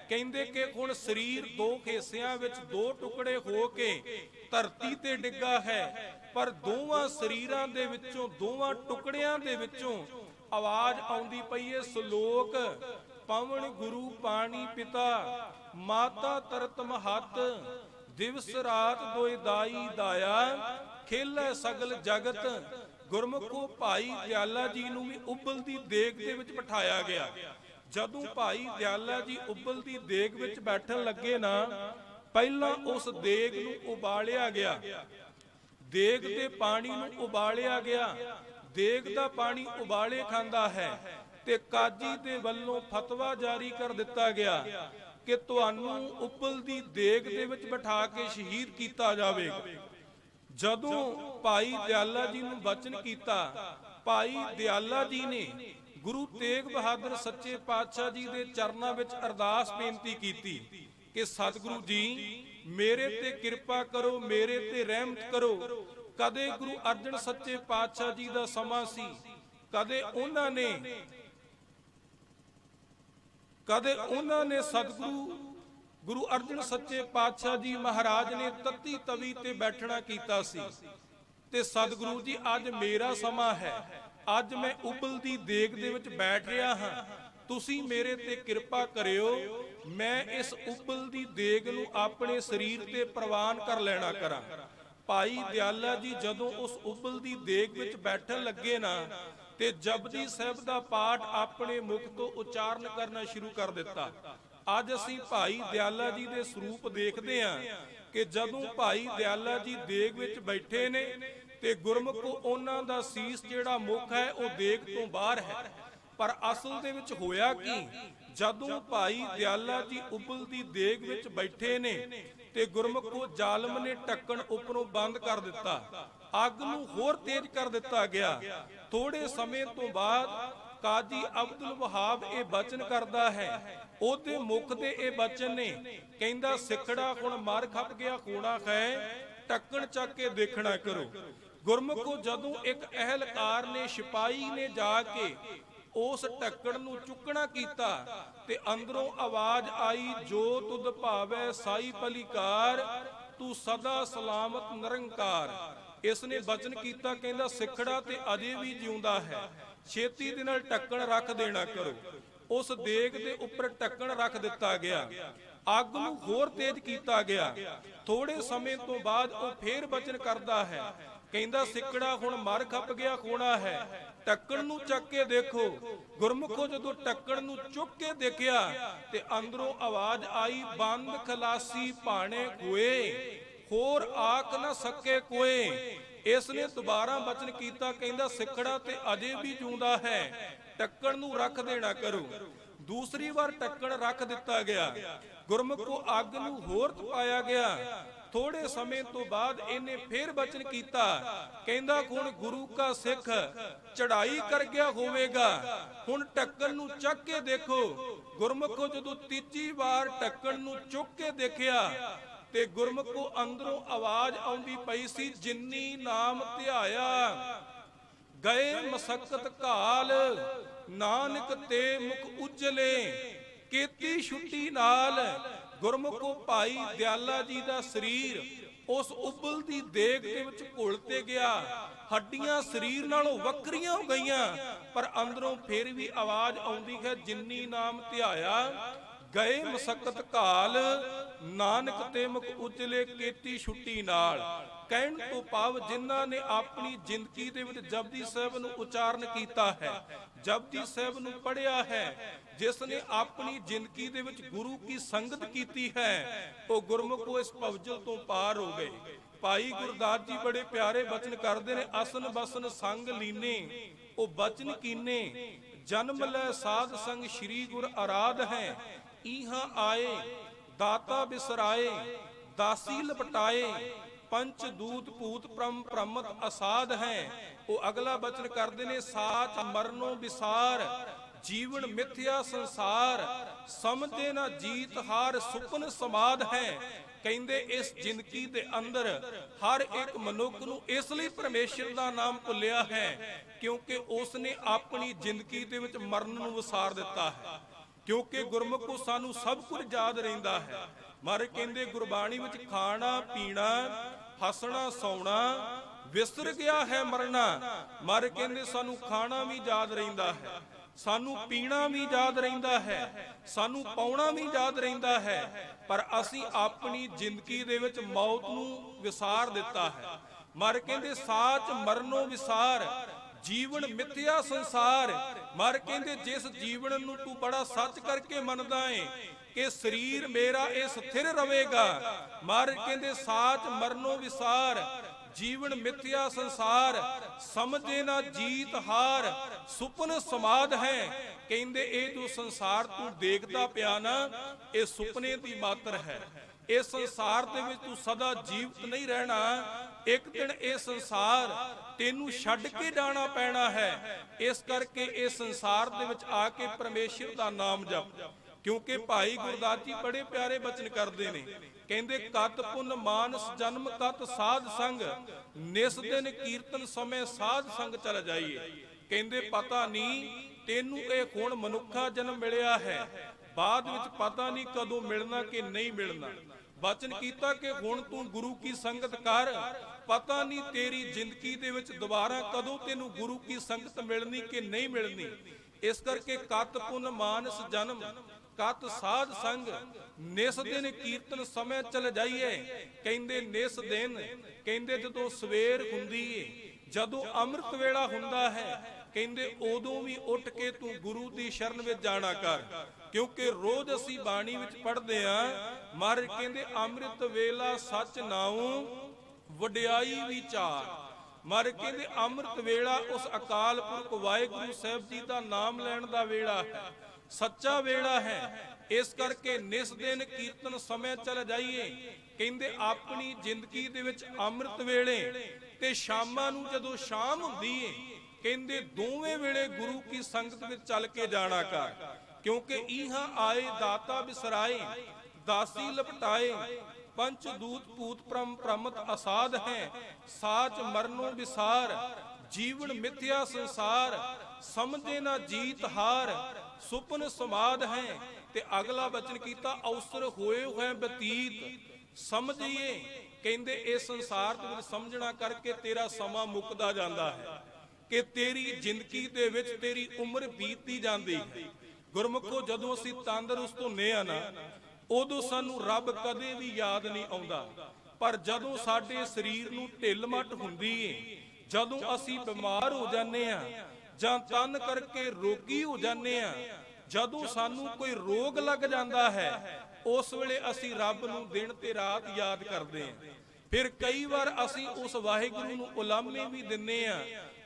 ਕਹਿੰਦੇ ਕਿ ਹੁਣ ਸਰੀਰ 2 ਹਿੱਸਿਆਂ ਵਿੱਚ 2 ਟੁਕੜੇ ਹੋ ਕੇ ਧਰਤੀ ਤੇ ਡਿੱਗਾ ਹੈ, ਪਰ ਦੋਵਾਂ ਸਰੀਰਾਂ ਦੇ ਵਿੱਚੋਂ, ਦੋਵਾਂ ਟੁਕੜਿਆਂ ਦੇ ਵਿੱਚੋਂ ਆਵਾਜ਼ ਆਉਂਦੀ ਪਈ ਹੈ, ਸ਼ਲੋਕ ਪਵਨ ਗੁਰੂ ਪਾਣੀ ਪਿਤਾ, ਮਾਤਾ ਤਰਤ ਮਹੱਤ, ਦਿਵਸ ਰਾਤ ਦੋਇ ਦਾਈ ਦਾਇਆ, ਖੇਲੇ ਸਗਲ ਜਗਤ। ਗੁਰਮੁਖੋ ਭਾਈ ਦਿਆਲਾ ਜੀ ਨੂੰ ਵੀ ਉਬਲਦੀ ਦੇਗ ਦੇ ਵਿੱਚ ਬਿਠਾਇਆ ਗਿਆ। ਜਦੋਂ ਭਾਈ ਦਿਆਲਾ ਜੀ ਉਬਲਦੀ ਦੇਗ ਵਿੱਚ ਬੈਠਣ ਲੱਗੇ ਨਾ, ਪਹਿਲਾਂ ਉਸ ਦੇਗ ਨੂੰ ਉਬਾਲਿਆ ਗਿਆ, ਦੇਗ ਦੇ ਪਾਣੀ ਨੂੰ ਉਬਾਲਿਆ ਗਿਆ। ਦੇਗ ਦਾ ਪਾਣੀ ਉਬਾਲੇ ਖਾਂਦਾ ਹੈ ਤੇ ਕਾਜੀ ਦੇ ਵੱਲੋਂ ਫਤਵਾ ਜਾਰੀ ਕਰ ਦਿੱਤਾ ਗਿਆ ਕਿ ਤੁਹਾਨੂੰ ਉਬਲਦੀ ਦੇਗ ਦੇ ਵਿੱਚ ਬਿਠਾ ਕੇ ਸ਼ਹੀਦ ਕੀਤਾ ਜਾਵੇਗਾ। ਜਦੋਂ ਭਾਈ ਦਿਆਲਾ ਜੀ ਨੂੰ ਬਚਨ ਕੀਤਾ, ਭਾਈ ਦਿਆਲਾ ਜੀ ਨੇ ਗੁਰੂ ਤੇਗ ਬਹਾਦਰ ਸੱਚੇ ਪਾਤਸ਼ਾਹ ਜੀ ਦੇ ਚਰਨਾਂ ਵਿੱਚ ਅਰਦਾਸ ਬੇਨਤੀ ਕੀਤੀ ਕਿ ਸਤਿਗੁਰੂ ਜੀ ਮੇਰੇ ਤੇ ਕਿਰਪਾ ਕਰੋ, ਮੇਰੇ ਤੇ ਰਹਿਮਤ ਕਰੋ। ਕਦੇ ਗੁਰੂ ਅਰਜਨ ਸੱਚੇ ਪਾਤਸ਼ਾਹ ਜੀ ਦਾ ਸਮਾਂ ਸੀ, ਕਦੇ ਉਹਨਾਂ ਨੇ ਸਤਿਗੁਰੂ ਗੁਰੂ ਅਰਜਨ ਸੱਚੇ ਪਾਤਸ਼ਾਹ ਜੀ ਮਹਾਰਾਜ ਨੇ ਤੱਤੀ ਤਵੀ ਤੇ ਬੈਠਣਾ ਕੀਤਾ ਸੀ। ਤੇ ਸਤਿਗੁਰੂ ਜੀ ਅੱਜ ਮੇਰਾ ਸਮਾਂ ਹੈ, ਅੱਜ ਮੈਂ ਉਬਲਦੀ ਦੇਗ ਦੇ ਵਿੱਚ ਬੈਠ ਰਿਹਾ ਹਾਂ, ਤੁਸੀਂ ਮੇਰੇ ਤੇ ਕਿਰਪਾ ਕਰਿਓ, ਮੈਂ ਇਸ ਉਬਲਦੀ ਦੇਗ ਨੂੰ ਆਪਣੇ ਸਰੀਰ ਤੇ ਪ੍ਰਵਾਨ ਕਰ ਲੈਣਾ ਕਰਾਂ। ਭਾਈ ਦਿਆਲਾ ਜੀ ਜਦੋਂ ਉਸ ਉਬਲਦੀ ਦੇਗ ਵਿੱਚ ਬੈਠਣ ਲੱਗੇ ਨਾ, ਤੇ ਜਪਜੀ ਸਾਹਿਬ ਦਾ ਪਾਠ ਆਪਣੇ ਮੁਖ ਤੋਂ ਉਚਾਰਨ ਕਰਨਾ ਸ਼ੁਰੂ ਕਰ ਦਿੱਤਾ। ਅੱਜ ਅਸੀਂ ਭਾਈ ਦਿਆਲਾ ਜੀ ਦੇ ਸਰੂਪ ਦੇਖਦੇ ਹਾਂ ਕਿ ਜਦੋਂ ਭਾਈ ਦਿਆਲਾ ਜੀ ਦੇਗ ਵਿੱਚ ਬੈਠੇ ਨੇ ਤੇ ਗੁਰਮੁਖ ਉਹਨਾਂ ਦਾ ਸੀਸ ਜਿਹੜਾ ਮੁਖ ਹੈ ਉਹ ਦੇਗ ਤੋਂ ਬਾਹਰ ਹੈ। ਪਰ ਅਸਲ ਦੇ ਵਿੱਚ ਹੋਇਆ ਕੀ, ਜਦੋਂ ਭਾਈ ਦਿਆਲਾ ਜੀ ਉਬਲਦੀ ਦੇਗ ਵਿੱਚ ਬੈਠੇ ਨੇ ਤੇ ਗੁਰਮੁਖੋ ਜ਼ਾਲਮ ਨੇ ਢੱਕਣ ਉੱਪਰੋਂ ਬੰਦ ਕਰ ਦਿੱਤਾ, ਅੱਗ ਨੂੰ ਹੋਰ ਤੇਜ਼ ਕਰ ਦਿੱਤਾ ਗਿਆ। ਥੋੜੇ ਸਮੇਂ ਤੋਂ ਬਾਅਦ ਕਾਜ਼ੀ ਅਬਦੁਲ ਵਹਾਬ ਇਹ ਬਚਨ ਕਰਦਾ ਹੈ, ਉਹਦੇ ਮੁਖ ਦੇ ਇਹ ਬਚਨ ਨੇ, ਕਹਿੰਦਾ ਸਿੱਖੜਾ ਹੁਣ ਮਰ ਖੱਪ ਗਿਆ ਖੋਣਾ ਹੈ, ਢੱਕਣ ਚੱਕ ਕੇ ਦੇਖਣਾ ਕਰੋ। ਗੁਰਮੁਖੋ ਜਦੋਂ ਇੱਕ ਅਹਿਲਕਾਰ ਨੇ, ਸਿਪਾਹੀ ਨੇ ਜਾ ਕੇ ਉਸ ਢੱਕਣ ਨੂੰ ਚੁੱਕਣਾ ਕੀਤਾ ਤੇ ਅੰਦਰੋਂ ਆਵਾਜ਼ ਆਈ, ਜੋ ਤੁਧ ਭਾਵੈ ਸਾਈ ਪਲੀਕਾਰ, ਤੂੰ ਸਦਾ ਸਲਾਮਤ ਨਿਰੰਕਾਰ। ਇਸ ਨੇ ਬਚਨ ਕੀਤਾ, ਕਹਿੰਦਾ ਸਿੱਖੜਾ ਤੇ ਅਜੇ ਵੀ ਜਿਉਂਦਾ ਹੈ, ਛੇਤੀ ਦੇ ਨਾਲ ਢੱਕਣ ਰੱਖ ਦੇਣਾ ਕਰੋ। ਉਸ ਦੇਗ ਦੇ ਉੱਪਰ ਢੱਕਣ ਰੱਖ ਦਿੱਤਾ ਗਿਆ, ਅੱਗ ਨੂੰ ਹੋਰ ਤੇਜ਼ ਕੀਤਾ ਗਿਆ। ਥੋੜੇ ਸਮੇਂ ਤੋਂ ਬਾਅਦ ਉਹ ਫੇਰ ਬਚਨ ਕਰਦਾ ਹੈ, ਕਹਿੰਦਾ ਸਿੱਕੜਾ ਹੁਣ ਮਰ ਖੱਪ ਗਿਆ ਖੋਣਾ ਹੈ, ਢੱਕਣ ਨੂੰ ਚੱਕ ਕੇ ਦੇਖੋ। ਗੁਰਮੁਖੋ ਜਦੋਂ ਢੱਕਣ ਨੂੰ ਚੁੱਕ ਕੇ ਦੇਖਿਆ ਤੇ ਅੰਦਰੋਂ ਆਵਾਜ਼ ਆਈ, ਬੰਦ ਖਲਾਸੀ ਭਾਣੇ ਕੋਏ, ਹੋਰ ਆਖ ਨਾ ਸਕੇ ਕੋਏ। ਇਸ ਨੇ ਦੁਬਾਰਾ ਬਚਨ ਕੀਤਾ, ਕਹਿੰਦਾ ਸਿੱਖੜਾ ਤੇ ਅਜੇ ਵੀ ਜਿਉਂਦਾ ਹੈ, ਢੱਕਣ ਨੂੰ ਰੱਖ ਦੇਣਾ ਕਰੋ। ਦੂਸਰੀ ਵਾਰ ਢੱਕਣ ਰੱਖ ਦਿੱਤਾ ਗਿਆ, ਗੁਰਮੁਖੋ ਅੱਗ ਨੂੰ ਹੋਰ ਤਪਾਇਆ ਗਿਆ। ਥੋੜੇ ਸਮੇਂ ਤੋਂ ਬਾਅਦ ਇਹਨੇ ਫੇਰ ਬਚਨ ਕੀਤਾ, ਕਹਿੰਦਾ ਹੁਣ ਗੁਰੂ ਕਾ ਸਿੱਖ ਚੜਾਈ ਕਰ ਗਿਆ ਹੋਵੇਗਾ, ਹੁਣ ਢੱਕਣ ਨੂੰ ਚੱਕ ਕੇ ਦੇਖੋ। ਗੁਰਮੁਖੋ ਜਦੋਂ ਤੀਜੀ ਵਾਰ ਢੱਕਣ ਨੂੰ ਚੁੱਕ ਕੇ ਦੇਖਿਆ ਤੇ ਗੁਰਮੁਖੋ ਅੰਦਰੋਂ ਆਵਾਜ਼ ਆਉਂਦੀ ਪਈ ਸੀ, ਜਿੰਨੀ ਨਾਮ ਧਿਆਇਆ ਗਏ ਮਸਕਤ ਘਾਲ, ਨਾਨਕ ਤੇ ਮੁਖ ਉਜਲੇ, ਕੀਤੀ ਛੁੱਟੀ ਨਾਲ। ਗੁਰਮੁਖੋ ਭਾਈ ਦਿਆਲਾ ਜੀ ਦਾ ਸਰੀਰ ਉਸ ਉਬਲਦੀ ਦੇਗ ਦੇ ਵਿੱਚ ਘੁਲ ਤੇ ਗਿਆ। ਹੱਡੀਆਂ ਸਰੀਰ ਨਾਲੋਂ ਵੱਖਰੀਆਂ ਹੋ ਗਈਆਂ, ਪਰ ਅੰਦਰੋਂ ਫਿਰ ਵੀ ਆਵਾਜ਼ ਆਉਂਦੀ ਹੈ, ਜਿੰਨੀ ਨਾਮ ਧਿਆਇਆ ਗਏ ਮਸਕਤ ਘਾਲ, ਨਾਨਕ ਤੇ ਮੁਖ ਉਜਲੇ ਕੀਤੀ ਛੁੱਟੀ ਨਾਲ। ਕਹਿਣ ਤੋਂ ਭਾਵ ਜਿਨ੍ਹਾਂ ਨੇ ਆਪਣੀ ਜ਼ਿੰਦਗੀ ਦੇ ਵਿੱਚ ਜਪਜੀ ਸਾਹਿਬ ਨੂੰ ਉਚਾਰਨ ਕੀਤਾ ਹੈ, ਜਪਜੀ ਸਾਹਿਬ ਨੂੰ ਪੜ੍ਹਿਆ ਹੈ, ਜਿਸ ਨੇ ਆਪਣੀ ਜ਼ਿੰਦਗੀ ਦੇ ਵਿੱਚ ਗੁਰੂ ਕੀ ਸੰਗਤ ਕੀਤੀ ਹੈ, ਉਹ ਗੁਰਮੁਖੋ ਇਸ ਭਵਜਲ ਤੋਂ ਪਾਰ ਹੋ ਗਏ। ਭਾਈ ਗੁਰਦਾਸ ਜੀ ਬੜੇ ਪਿਆਰੇ ਬਚਨ ਕਰਦੇ ਨੇ, ਅਸਨ ਬਸਨ ਸੰਗ ਲੀਨੇ ਉਹ ਬਚਨ ਕੀਨੇ, ਜਨਮ ਲੈ ਸਾਧ ਸੰਗ ਸ੍ਰੀ ਗੁਰ ਅਰਾਧ ਹੈ। ਇਹਾਂ ਆਏ ਦਾਤਾ ਬਿਸਰਾਏ, ਦਾਸੀ ਲਪਟਾਏ, ਪੰਚ ਦੂਤ ਭੂਤ ਪ੍ਰਮਤ ਅਸਾਧ ਹੈ। ਉਹ ਅਗਲਾ ਬਚਨ ਕਰਦੇ ਨੇ, ਸਾਚ ਮਰਨੋਂ ਵਿਸਾਰ, ਜੀਵਨ ਮਿਥਿਆ ਸੰਸਾਰ, ਸਮਝੇ ਨਾ ਜੀਤ ਹਾਰ, ਸੁਪਨ ਸਮਾਦ ਹੈ। ਕਹਿੰਦੇ ਇਸ ਜ਼ਿੰਦਗੀ ਦੇ ਅੰਦਰ ਹਰ ਇੱਕ ਮਨੁੱਖ ਨੂੰ ਇਸ ਲਈ ਪਰਮੇਸ਼ਰ ਦਾ ਨਾਮ ਭੁੱਲਿਆ ਹੈ, ਕਿਉਂਕਿ ਉਸ ਨੇ ਆਪਣੀ ਜ਼ਿੰਦਗੀ ਦੇ ਵਿੱਚ ਮਰਨ ਨੂੰ ਵਿਸਾਰ ਦਿੱਤਾ ਹੈ। ਕਿਉਂਕਿ ਗੁਰਮੁਖੋ ਸਾਨੂੰ ਸਭ ਕੁਝ ਯਾਦ ਰਹਿੰਦਾ ਹੈ। ਮਹਾਰਾਜ ਕਹਿੰਦੇ ਗੁਰਬਾਣੀ ਵਿੱਚ ਖਾਣਾ ਪੀਣਾ ਹੱਸਣਾ ਸੌਣਾ ਵਿਸਰ ਗਿਆ ਹੈ ਮਰਨਾ। ਮਹਾਰਾਜ ਕਹਿੰਦੇ ਸਾਨੂੰ ਖਾਣਾ ਵੀ ਯਾਦ ਰਹਿੰਦਾ ਹੈ, ਸਾਨੂੰ ਪੀਣਾ ਵੀ ਯਾਦ ਰਹਿੰਦਾ ਹੈ, ਸਾਨੂੰ ਪਾਉਣਾ ਵੀ ਯਾਦ ਰਹਿੰਦਾ ਹੈ, ਪਰ ਅਸੀਂ ਆਪਣੀ ਜ਼ਿੰਦਗੀ ਦੇ ਵਿੱਚ ਮੌਤ ਨੂੰ ਵਿਸਾਰ ਦਿੱਤਾ ਹੈ। ਮਹਾਰਾਜ ਕਹਿੰਦੇ ਸਾਚ ਮਰਨੋਂ ਵਿਸਾਰ, ਜੀਵਨ ਮਿਥਿਆ ਸੰਸਾਰ। ਮਰ ਕਹਿੰਦੇ ਜਿਸ ਜੀਵਨ ਨੂੰ ਤੂੰ ਬੜਾ ਸੱਚ ਕਰਕੇ ਮੰਨਦਾ ਏ ਕਿ ਸਰੀਰ ਮੇਰਾ ਇਹ ਸਥਿਰ ਰਵੇਗਾ, ਮਰ ਕਹਿੰਦੇ ਸਾਚ ਮਰਨੋਂ ਵਿਸਾਰ, ਜੀਵਨ ਮਿਥਿਆ ਸੰਸਾਰ, ਸਮਝੇ ਨਾ ਜੀਤ ਹਾਰ, ਸੁਪਨ ਸਮਾਦ ਹੈ। ਕਹਿੰਦੇ ਇਹ ਜੋ ਸੰਸਾਰ ਤੂੰ ਦੇਖਦਾ ਪਿਆ ਨਾ, ਇਹ ਸੁਪਨੇ ਦੀ ਮਾਤਰ ਹੈ। ਇਸ ਸੰਸਾਰ ਦੇ ਵਿੱਚ ਤੂੰ ਸਦਾ ਜੀਵਤ ਨਹੀਂ ਰਹਿਣਾ, ਇੱਕ ਦਿਨ ਇਹ ਸੰਸਾਰ ਤੈਨੂੰ ਛੱਡ ਕੇ ਜਾਣਾ ਪੈਣਾ ਹੈ। ਇਸ ਕਰਕੇ ਇਸ ਸੰਸਾਰ ਦੇ ਵਿੱਚ ਆ ਕੇ ਪਰਮੇਸ਼ਰ ਦਾ ਨਾਮ ਜਪ। ਕਿਉਂਕਿ ਭਾਈ ਗੁਰਦਾਸ ਜੀ ਬੜੇ ਪਿਆਰੇ ਬਚਨ ਕਰਦੇ ਨੇ, ਕਹਿੰਦੇ ਕਤ ਪੁੰਨ ਮਾਨਸ ਜਨਮ ਤਤ ਸਾਧ ਸੰਗ, ਨਿਸ ਦਿਨ ਕੀਰਤਨ ਸਮੇਂ ਸਾਧ ਸੰਗ ਚਲ ਜਾਈਏ। ਕਹਿੰਦੇ ਪਤਾ ਨਹੀਂ ਤੈਨੂੰ ਇਹ ਹੁਣ ਮਨੁੱਖਾ ਜਨਮ ਮਿਲਿਆ ਹੈ, ਬਾਅਦ ਵਿੱਚ ਪਤਾ ਨਹੀਂ ਕਦੋਂ ਮਿਲਣਾ ਕਿ ਨਹੀਂ ਮਿਲਣਾ। ਬਚਨ ਕੀਤਾ ਕਿ ਹੁਣ ਤੂੰ ਗੁਰੂ ਕੀ ਸੰਗਤ ਕਰ, ਪਤਾ ਨਹੀਂ ਤੇਰੀ ਜ਼ਿੰਦਗੀ ਦੇ ਵਿੱਚ ਦੁਬਾਰਾ ਕਦੋਂ ਤੈਨੂੰ ਗੁਰੂ ਕੀ ਸੰਗਤ ਮਿਲਣੀ ਕਿ ਨਹੀਂ ਮਿਲਣੀ। ਇਸ ਕਰਕੇ ਕਤ ਪੁੰਨ ਮਾਨਸ ਜਨਮ ਕਤ ਸਾਧ ਸੰਗ, ਨਿਸ ਦਿਨ ਕੀਰਤਨ ਸਮੇਂ ਚਲ ਜਾਈਏ। ਕਹਿੰਦੇ ਨਿਸ ਦਿਨ, ਕਹਿੰਦੇ ਜਦੋਂ ਸਵੇਰ ਹੁੰਦੀ ਏ, ਜਦੋਂ ਅੰਮ੍ਰਿਤ ਵੇਲਾ ਹੁੰਦਾ ਹੈ, ਕਹਿੰਦੇ ਉਦੋਂ ਵੀ ਉੱਠ ਕੇ ਤੂੰ ਗੁਰੂ ਦੀ ਸ਼ਰਨ ਵਿੱਚ ਜਾਣਾ ਕਰ। ਕਿਉਂਕਿ ਰੋਜ਼ ਅਸੀਂ ਬਾਣੀ ਵਿੱਚ ਪੜ੍ਹਦੇ ਆਂ, ਮਹਾਰਾਜ ਕਹਿੰਦੇ ਅੰਮ੍ਰਿਤ ਵੇਲਾ ਸੱਚ ਨਾਉ ਵਡਿਆਈ ਵਿਚਾਰ। ਮਹਾਰਾਜ ਕਹਿੰਦੇ ਅੰਮ੍ਰਿਤ ਵੇਲਾ ਉਸ ਅਕਾਲ ਪੁਰਖ ਵਾਹਿਗੁਰੂ ਸਾਹਿਬ ਜੀ ਦਾ ਨਾਮ ਲੈਣ ਦਾ ਵੇਲਾ ਹੈ, ਸੱਚਾ ਵੇਲਾ ਹੈ। ਇਸ ਕਰਕੇ ਨਿਸ ਦਿਨ ਕੀਰਤਨ ਸਮੇਂ ਚਲ ਜਾਈਏ। ਕਹਿੰਦੇ ਆਪਣੀ ਜ਼ਿੰਦਗੀ ਦੇ ਵਿੱਚ ਅੰਮ੍ਰਿਤ ਵੇਲੇ ਤੇ ਸ਼ਾਮਾਂ ਨੂੰ ਜਦੋਂ ਸ਼ਾਮ ਹੁੰਦੀ ਏ, ਕਹਿੰਦੇ ਦੋਵੇਂ ਵੇਲੇ ਗੁਰੂ ਕੀ ਸੰਗਤ ਵਿੱਚ ਚੱਲ ਕੇ ਜਾਣਾ ਕਰ। ਕਿਉਂਕਿ ਇਹਾਂ ਆਏ ਦਾਤਾ ਬਿਸਰਾਏ, ਦਾਸੀ ਲਪਟਾਏ, ਪੰਚ ਦੂਤ ਭੂਤ ਪ੍ਰਮਤ ਅਸਾਧ ਹੈ। ਸਾਚ ਮਰਨੋਂ ਵਿਸਾਰ, ਜੀਵਨ ਮਿਥਿਆ ਸੰਸਾਰ, ਸਮਝੇ ਨਾ ਜੀਤ ਹਾਰ, ਸੁਪਨ ਸਮਾਦ ਹੈ। ਤੇ ਅਗਲਾ ਬਚਨ ਕੀਤਾ ਅਵਸਰ ਹੋਏ ਹੋਏ ਬਤੀਤ ਸਮਝੀਏ। ਕਹਿੰਦੇ ਇਸ ਸੰਸਾਰ ਦੇ ਵਿੱਚ ਸਮਝਣਾ ਕਰਕੇ ਤੇਰਾ ਸਮਾਂ ਮੁੱਕਦਾ ਜਾਂਦਾ ਹੈ, ਕਿ ਤੇਰੀ ਜ਼ਿੰਦਗੀ ਦੇ ਵਿੱਚ ਤੇਰੀ ਉਮਰ ਬੀਤਦੀ ਜਾਂਦੀ ਹੈ। ਗੁਰਮੁਖੋ ਜਦੋਂ ਅਸੀਂ ਤੰਦਰੁਸਤ ਹੁੰਨੇ ਆ ਨਾ, ਉਦੋਂ ਸਾਨੂੰ ਰੱਬ ਕਦੇ ਵੀ ਯਾਦ ਨਹੀਂ ਆਉਂਦਾ। ਪਰ ਜਦੋਂ ਸਾਡੇ ਸਰੀਰ ਨੂੰ ਢਿੱਲ ਮੱਠ ਹੁੰਦੀ ਏ, ਜਦੋਂ ਅਸੀਂ ਬਿਮਾਰ ਹੋ ਜਾਂਦੇ ਆ ਜਾਂ ਤਨ ਕਰਕੇ ਰੋਗੀ ਹੋ ਜਾਂਦੇ ਆ, ਜਦੋਂ ਸਾਨੂੰ ਕੋਈ ਰੋਗ ਲੱਗ ਜਾਂਦਾ ਹੈ, ਉਸ ਵੇਲੇ ਅਸੀਂ ਰੱਬ ਨੂੰ ਦਿਨ ਤੇ ਰਾਤ ਯਾਦ ਕਰਦੇ ਆ। ਫਿਰ ਕਈ ਵਾਰ ਅਸੀਂ ਉਸ ਵਾਹਿਗੁਰੂ ਨੂੰ ਉਲਾਮੇ ਵੀ ਦਿੰਨੇ ਆ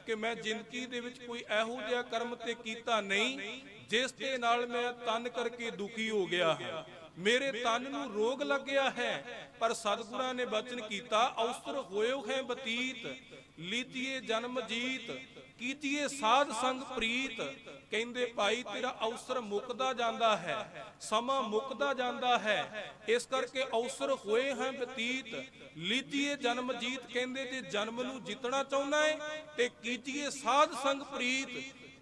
ਕਿ ਮੈਂ ਜ਼ਿੰਦਗੀ ਦੇ ਵਿੱਚ ਕੋਈ ਇਹੋ ਜਿਹਾ ਕਰਮ ਤੇ ਕੀਤਾ ਨਹੀਂ ਜਿਸ ਦੇ ਨਾਲ ਮੈਂ ਤਨ ਕਰਕੇ ਦੁਖੀ ਹੋ ਗਿਆ ਹਾਂ, ਮੇਰੇ ਤਨ ਨੂੰ ਰੋਗ ਲੱਗਿਆ ਹੈ। ਪਰ ਸਤਿਗੁਰਾਂ ਨੇ ਬਚਨ ਕੀਤਾ ਅਵਸਰ ਹੋਇਓ ਹੈ ਬਤੀਤ, ਲੀਤੀਏ ਜਨਮ ਜੀਤ, ਕੀਤੀਏ ਸਾਧ ਸੰਗ ਪ੍ਰੀਤ। ਕਹਿੰਦੇ ਭਾਈ ਤੇਰਾ ਅਵਸਰ ਮੁੱਕਦਾ ਜਾਂਦਾ ਹੈ, ਸਮਾਂ ਮੁੱਕਦਾ ਜਾਂਦਾ ਹੈ। ਇਸ ਕਰਕੇ ਅਵਸਰ ਹੋਏ ਹੈ ਬਤੀਤ, ਲੀਤੀਏ ਜਨਮ ਜੀਤ। ਕਹਿੰਦੇ ਜੇ ਜਨਮ ਨੂੰ ਜਿੱਤਣਾ ਚਾਹੁੰਦਾ ਹੈ ਤੇ ਕੀਤੀਏ ਸਾਧ ਸੰਗ ਪ੍ਰੀਤ,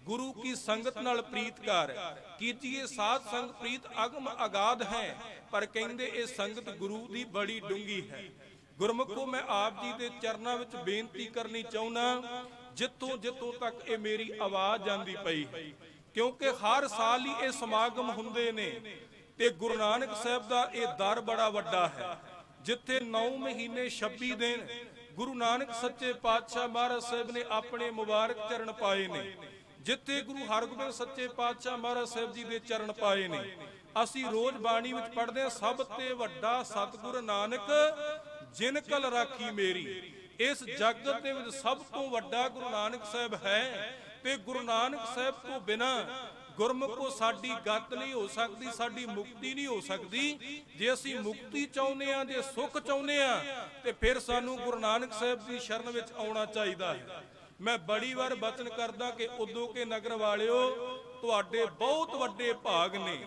ਗੁਰੂ ਕੀ ਸੰਗਤ ਨਾਲ ਪ੍ਰੀਤ ਕਰ। ਕੀਤੀਏ ਸਾਧ ਸੰਗ ਪ੍ਰੀਤ ਅਗਮ ਅਗਾਧ ਹੈ, ਪਰ ਕਹਿੰਦੇ ਇਹ ਸੰਗਤ ਗੁਰੂ ਦੀ ਬੜੀ ਡੂੰਗੀ ਹੈ। ਗੁਰਮੁਖੋ ਮੈਂ ਆਪ ਜੀ ਦੇ ਚਰਨਾਂ ਵਿੱਚ ਬੇਨਤੀ ਕਰਨੀ ਚਾਹੁੰਦਾ, ਜਿੱਥੋਂ ਜਿੱਥੋਂ ਤੱਕ ਇਹ ਮੇਰੀ ਆਵਾਜ਼ ਜਾਂਦੀ ਪਈ, ਕਿਉਂਕਿ ਹਰ ਸਾਲ ਹੀ ਇਹ ਸਮਾਗਮ ਹੁੰਦੇ ਨੇ ਤੇ ਗੁਰੂ ਨਾਨਕ ਸਾਹਿਬ ਦਾ ਇਹ ਦਰ ਬੜਾ ਵੱਡਾ ਹੈ, ਜਿੱਥੇ 9 ਮਹੀਨੇ 26 ਦਿਨ ਗੁਰੂ ਨਾਨਕ ਸੱਚੇ ਪਾਤਸ਼ਾਹ ਮਹਾਰਾਜ ਸਾਹਿਬ ਨੇ ਆਪਣੇ ਮੁਬਾਰਕ ਚਰਨ ਪਾਏ ਨੇ, ਜਿੱਥੇ ਗੁਰੂ ਹਰਗੋਬਿੰਦ ਸੱਚੇ ਪਾਤਸ਼ਾਹ ਮਹਾਰਾਜ ਸਾਹਿਬ ਜੀ ਦੇ ਚਰਨ ਪਾਏ ਨੇ। ਅਸੀਂ ਰੋਜ਼ ਬਾਣੀ ਵਿੱਚ ਪੜ੍ਹਦੇ ਹਾਂ, ਸਭ ਤੇ ਵੱਡਾ ਸਤਿਗੁਰ ਨਾਨਕ ਜਿਨ ਕਲ ਰਾਖੀ ਮੇਰੀ। ਇਸ ਜਗਤ ਦੇ ਵਿੱਚ ਸਭ ਤੋਂ ਵੱਡਾ ਗੁਰੂ ਨਾਨਕ ਸਾਹਿਬ ਹੈ, ਤੇ ਗੁਰੂ ਨਾਨਕ ਸਾਹਿਬ ਤੋਂ ਬਿਨਾਂ ਗੁਰਮੁਖੋ ਸਾਡੀ ਗਤ ਨਹੀਂ ਹੋ ਸਕਦੀ, ਸਾਡੀ ਮੁਕਤੀ ਨਹੀਂ ਹੋ ਸਕਦੀ। ਜੇ ਅਸੀਂ ਮੁਕਤੀ ਚਾਹੁੰਦੇ ਆ, ਜੇ ਸੁੱਖ ਚਾਹੁੰਦੇ ਆ, ਤੇ ਫਿਰ ਸਾਨੂੰ ਗੁਰੂ ਨਾਨਕ ਸਾਹਿਬ ਦੀ ਸ਼ਰਨ ਵਿੱਚ ਆਉਣਾ ਚਾਹੀਦਾ ਹੈ। ਮੈਂ ਬੜੀ ਵਾਰ ਬਚਨ ਕਰਦਾ ਕਿ ਉਦੋਂ ਕੇ ਨਗਰ ਵਾਲਿਓ, ਤੁਹਾਡੇ ਬਹੁਤ ਵੱਡੇ ਭਾਗ ਨੇ।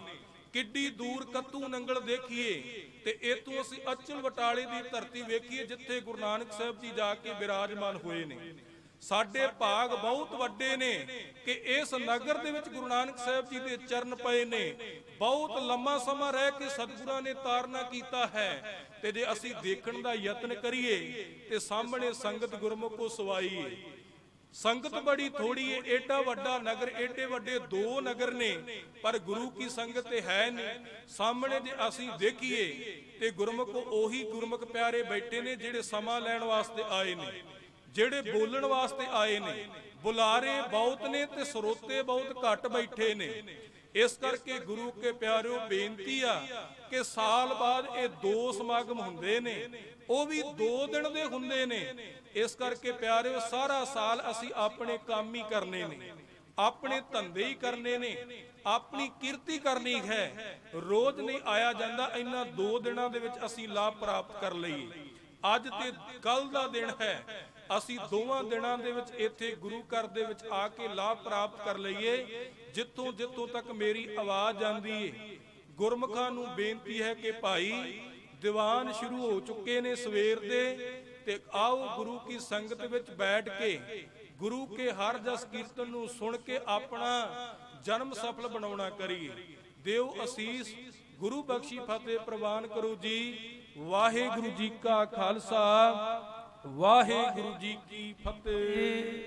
ਕਿੱਡੀ ਦੂਰ ਕੱਤੂ ਨੰਗਲ ਦੇਖੀਏ ਤੇ ਇਤੋਂ ਅਸੀਂ ਅਚਲ ਬਟਾਲੇ ਦੀ ਧਰਤੀ ਵੇਖੀਏ, ਜਿੱਥੇ ਗੁਰੂ ਨਾਨਕ ਸਾਹਿਬ ਜੀ ਜਾ ਕੇ ਬਿਰਾਜਮਾਨ ਹੋਏ ਨੇ। ਸਾਡੇ ਭਾਗ ਬਹੁਤ ਵੱਡੇ ਨੇ ਕਿ ਇਸ ਨਗਰ ਦੇ ਵਿੱਚ ਗੁਰੂ ਨਾਨਕ ਸਾਹਿਬ ਜੀ ਦੇ ਚਰਨ ਪਏ ਨੇ। ਬਹੁਤ ਲੰਮਾ ਸਮਾਂ ਰਹਿ ਕੇ ਸਤਿਗੁਰਾਂ ਨੇ ਤਾਰਨਾ ਕੀਤਾ ਹੈ, ਤੇ ਜੇ ਅਸੀਂ ਦੇਖਣ ਦਾ ਯਤਨ ਕਰੀਏ ਤੇ ਸਾਹਮਣੇ ਸੰਗਤ ਗੁਰਮੁਖੋ ਸਵਾਈ ਏ। ਸੰਗਤ ਬੜੀ ਥੋੜੀ ਏ, ਏਡਾ ਵੱਡਾ ਨਗਰ, ਏਡੇ ਵੱਡੇ 2 ਨਗਰ ਨੇ, ਪਰ ਗੁਰੂ ਕੀ ਸੰਗਤ ਤੇ ਹੈ ਨਹੀਂ। ਸਾਹਮਣੇ ਜੇ ਅਸੀਂ ਦੇਖੀਏ ਤੇ ਗੁਰਮੁਖ ਉਹੀ ਗੁਰਮੁਖ ਪਿਆਰੇ ਬੈਠੇ ਨੇ ਜਿਹੜੇ ਸਮਾਂ ਲੈਣ ਵਾਸਤੇ ਆਏ ਨੇ, ਜਿਹੜੇ ਬੋਲਣ ਵਾਸਤੇ ਆਏ ਨੇ। ਬੁਲਾਰੇ ਬਹੁਤ ਨੇ ਤੇ ਸਰੋਤੇ ਬਹੁਤ ਘੱਟ ਬੈਠੇ ਨੇ। ਇਸ ਕਰਕੇ ਗੁਰੂ ਕੇ ਪਿਆਰਿਓ ਬੇਨਤੀ ਆ ਕਿ ਸਾਲ ਬਾਅਦ ਇਹ 2 ਸਮਾਗਮ ਹੁੰਦੇ ਨੇ, ਉਹ ਵੀ 2 ਦਿਨ ਦੇ ਹੁੰਦੇ ਨੇ। ਇਸ ਕਰਕੇ ਪਿਆਰਿਓ ਸਾਰਾ ਸਾਲ ਅਸੀਂ ਆਪਣੇ ਕੰਮ ਹੀ ਕਰਨੇ ਨੇ, ਆਪਣੇ ਧੰਦੇ ਹੀ ਕਰਨੇ ਨੇ, ਆਪਣੀ ਕਿਰਤੀ ਕਰਨੀ ਹੈ। ਰੋਜ਼ ਨਹੀਂ ਆਇਆ ਜਾਂਦਾ, ਇਹਨਾਂ 2 ਦਿਨਾਂ ਦੇ ਵਿੱਚ ਅਸੀਂ ਲਾਭ ਪ੍ਰਾਪਤ ਕਰ ਲਈਏ। ਅੱਜ ਤੇ ਕੱਲ ਦਾ ਦਿਨ ਹੈ, ਅਸੀਂ 2 ਦਿਨਾਂ ਦੇ ਵਿੱਚ ਇੱਥੇ ਗੁਰੂ ਘਰ ਦੇ ਵਿੱਚ ਆ ਕੇ ਲਾਭ ਪ੍ਰਾਪਤ ਕਰ ਲਈਏ। ਜਿੱਥੋਂ ਜਿੱਥੋਂ ਤੱਕ ਮੇਰੀ ਆਵਾਜ਼ ਜਾਂਦੀ ਏ, ਗੁਰਮੁਖਾਂ ਨੂੰ ਬੇਨਤੀ ਹੈ ਕਿ ਭਾਈ ਦੀਵਾਨ ਸ਼ੁਰੂ ਹੋ ਚੁੱਕੇ ਨੇ ਸਵੇਰ ਦੇ, ਤੇ ਆਓ ਗੁਰੂ ਕੀ ਸੰਗਤ ਵਿੱਚ ਬੈਠ ਕੇ ਗੁਰੂ ਕੇ ਹਰ ਜਸ ਕੀਰਤਨ ਨੂੰ ਸੁਣ ਕੇ ਆਪਣਾ ਜਨਮ ਸਫਲ ਬਣਾਉਣਾ ਕਰੀਏ। ਦਿਓ ਅਸੀਸ, ਗੁਰੂ ਬਖਸ਼ੀ ਫਤਿਹ ਪ੍ਰਵਾਨ ਕਰੋ ਜੀ। ਵਾਹਿਗੁਰੂ ਜੀ ਕਾ ਖਾਲਸਾ, ਵਾਹਿਗੁਰੂ ਜੀ ਕੀ ਫਤਿਹ।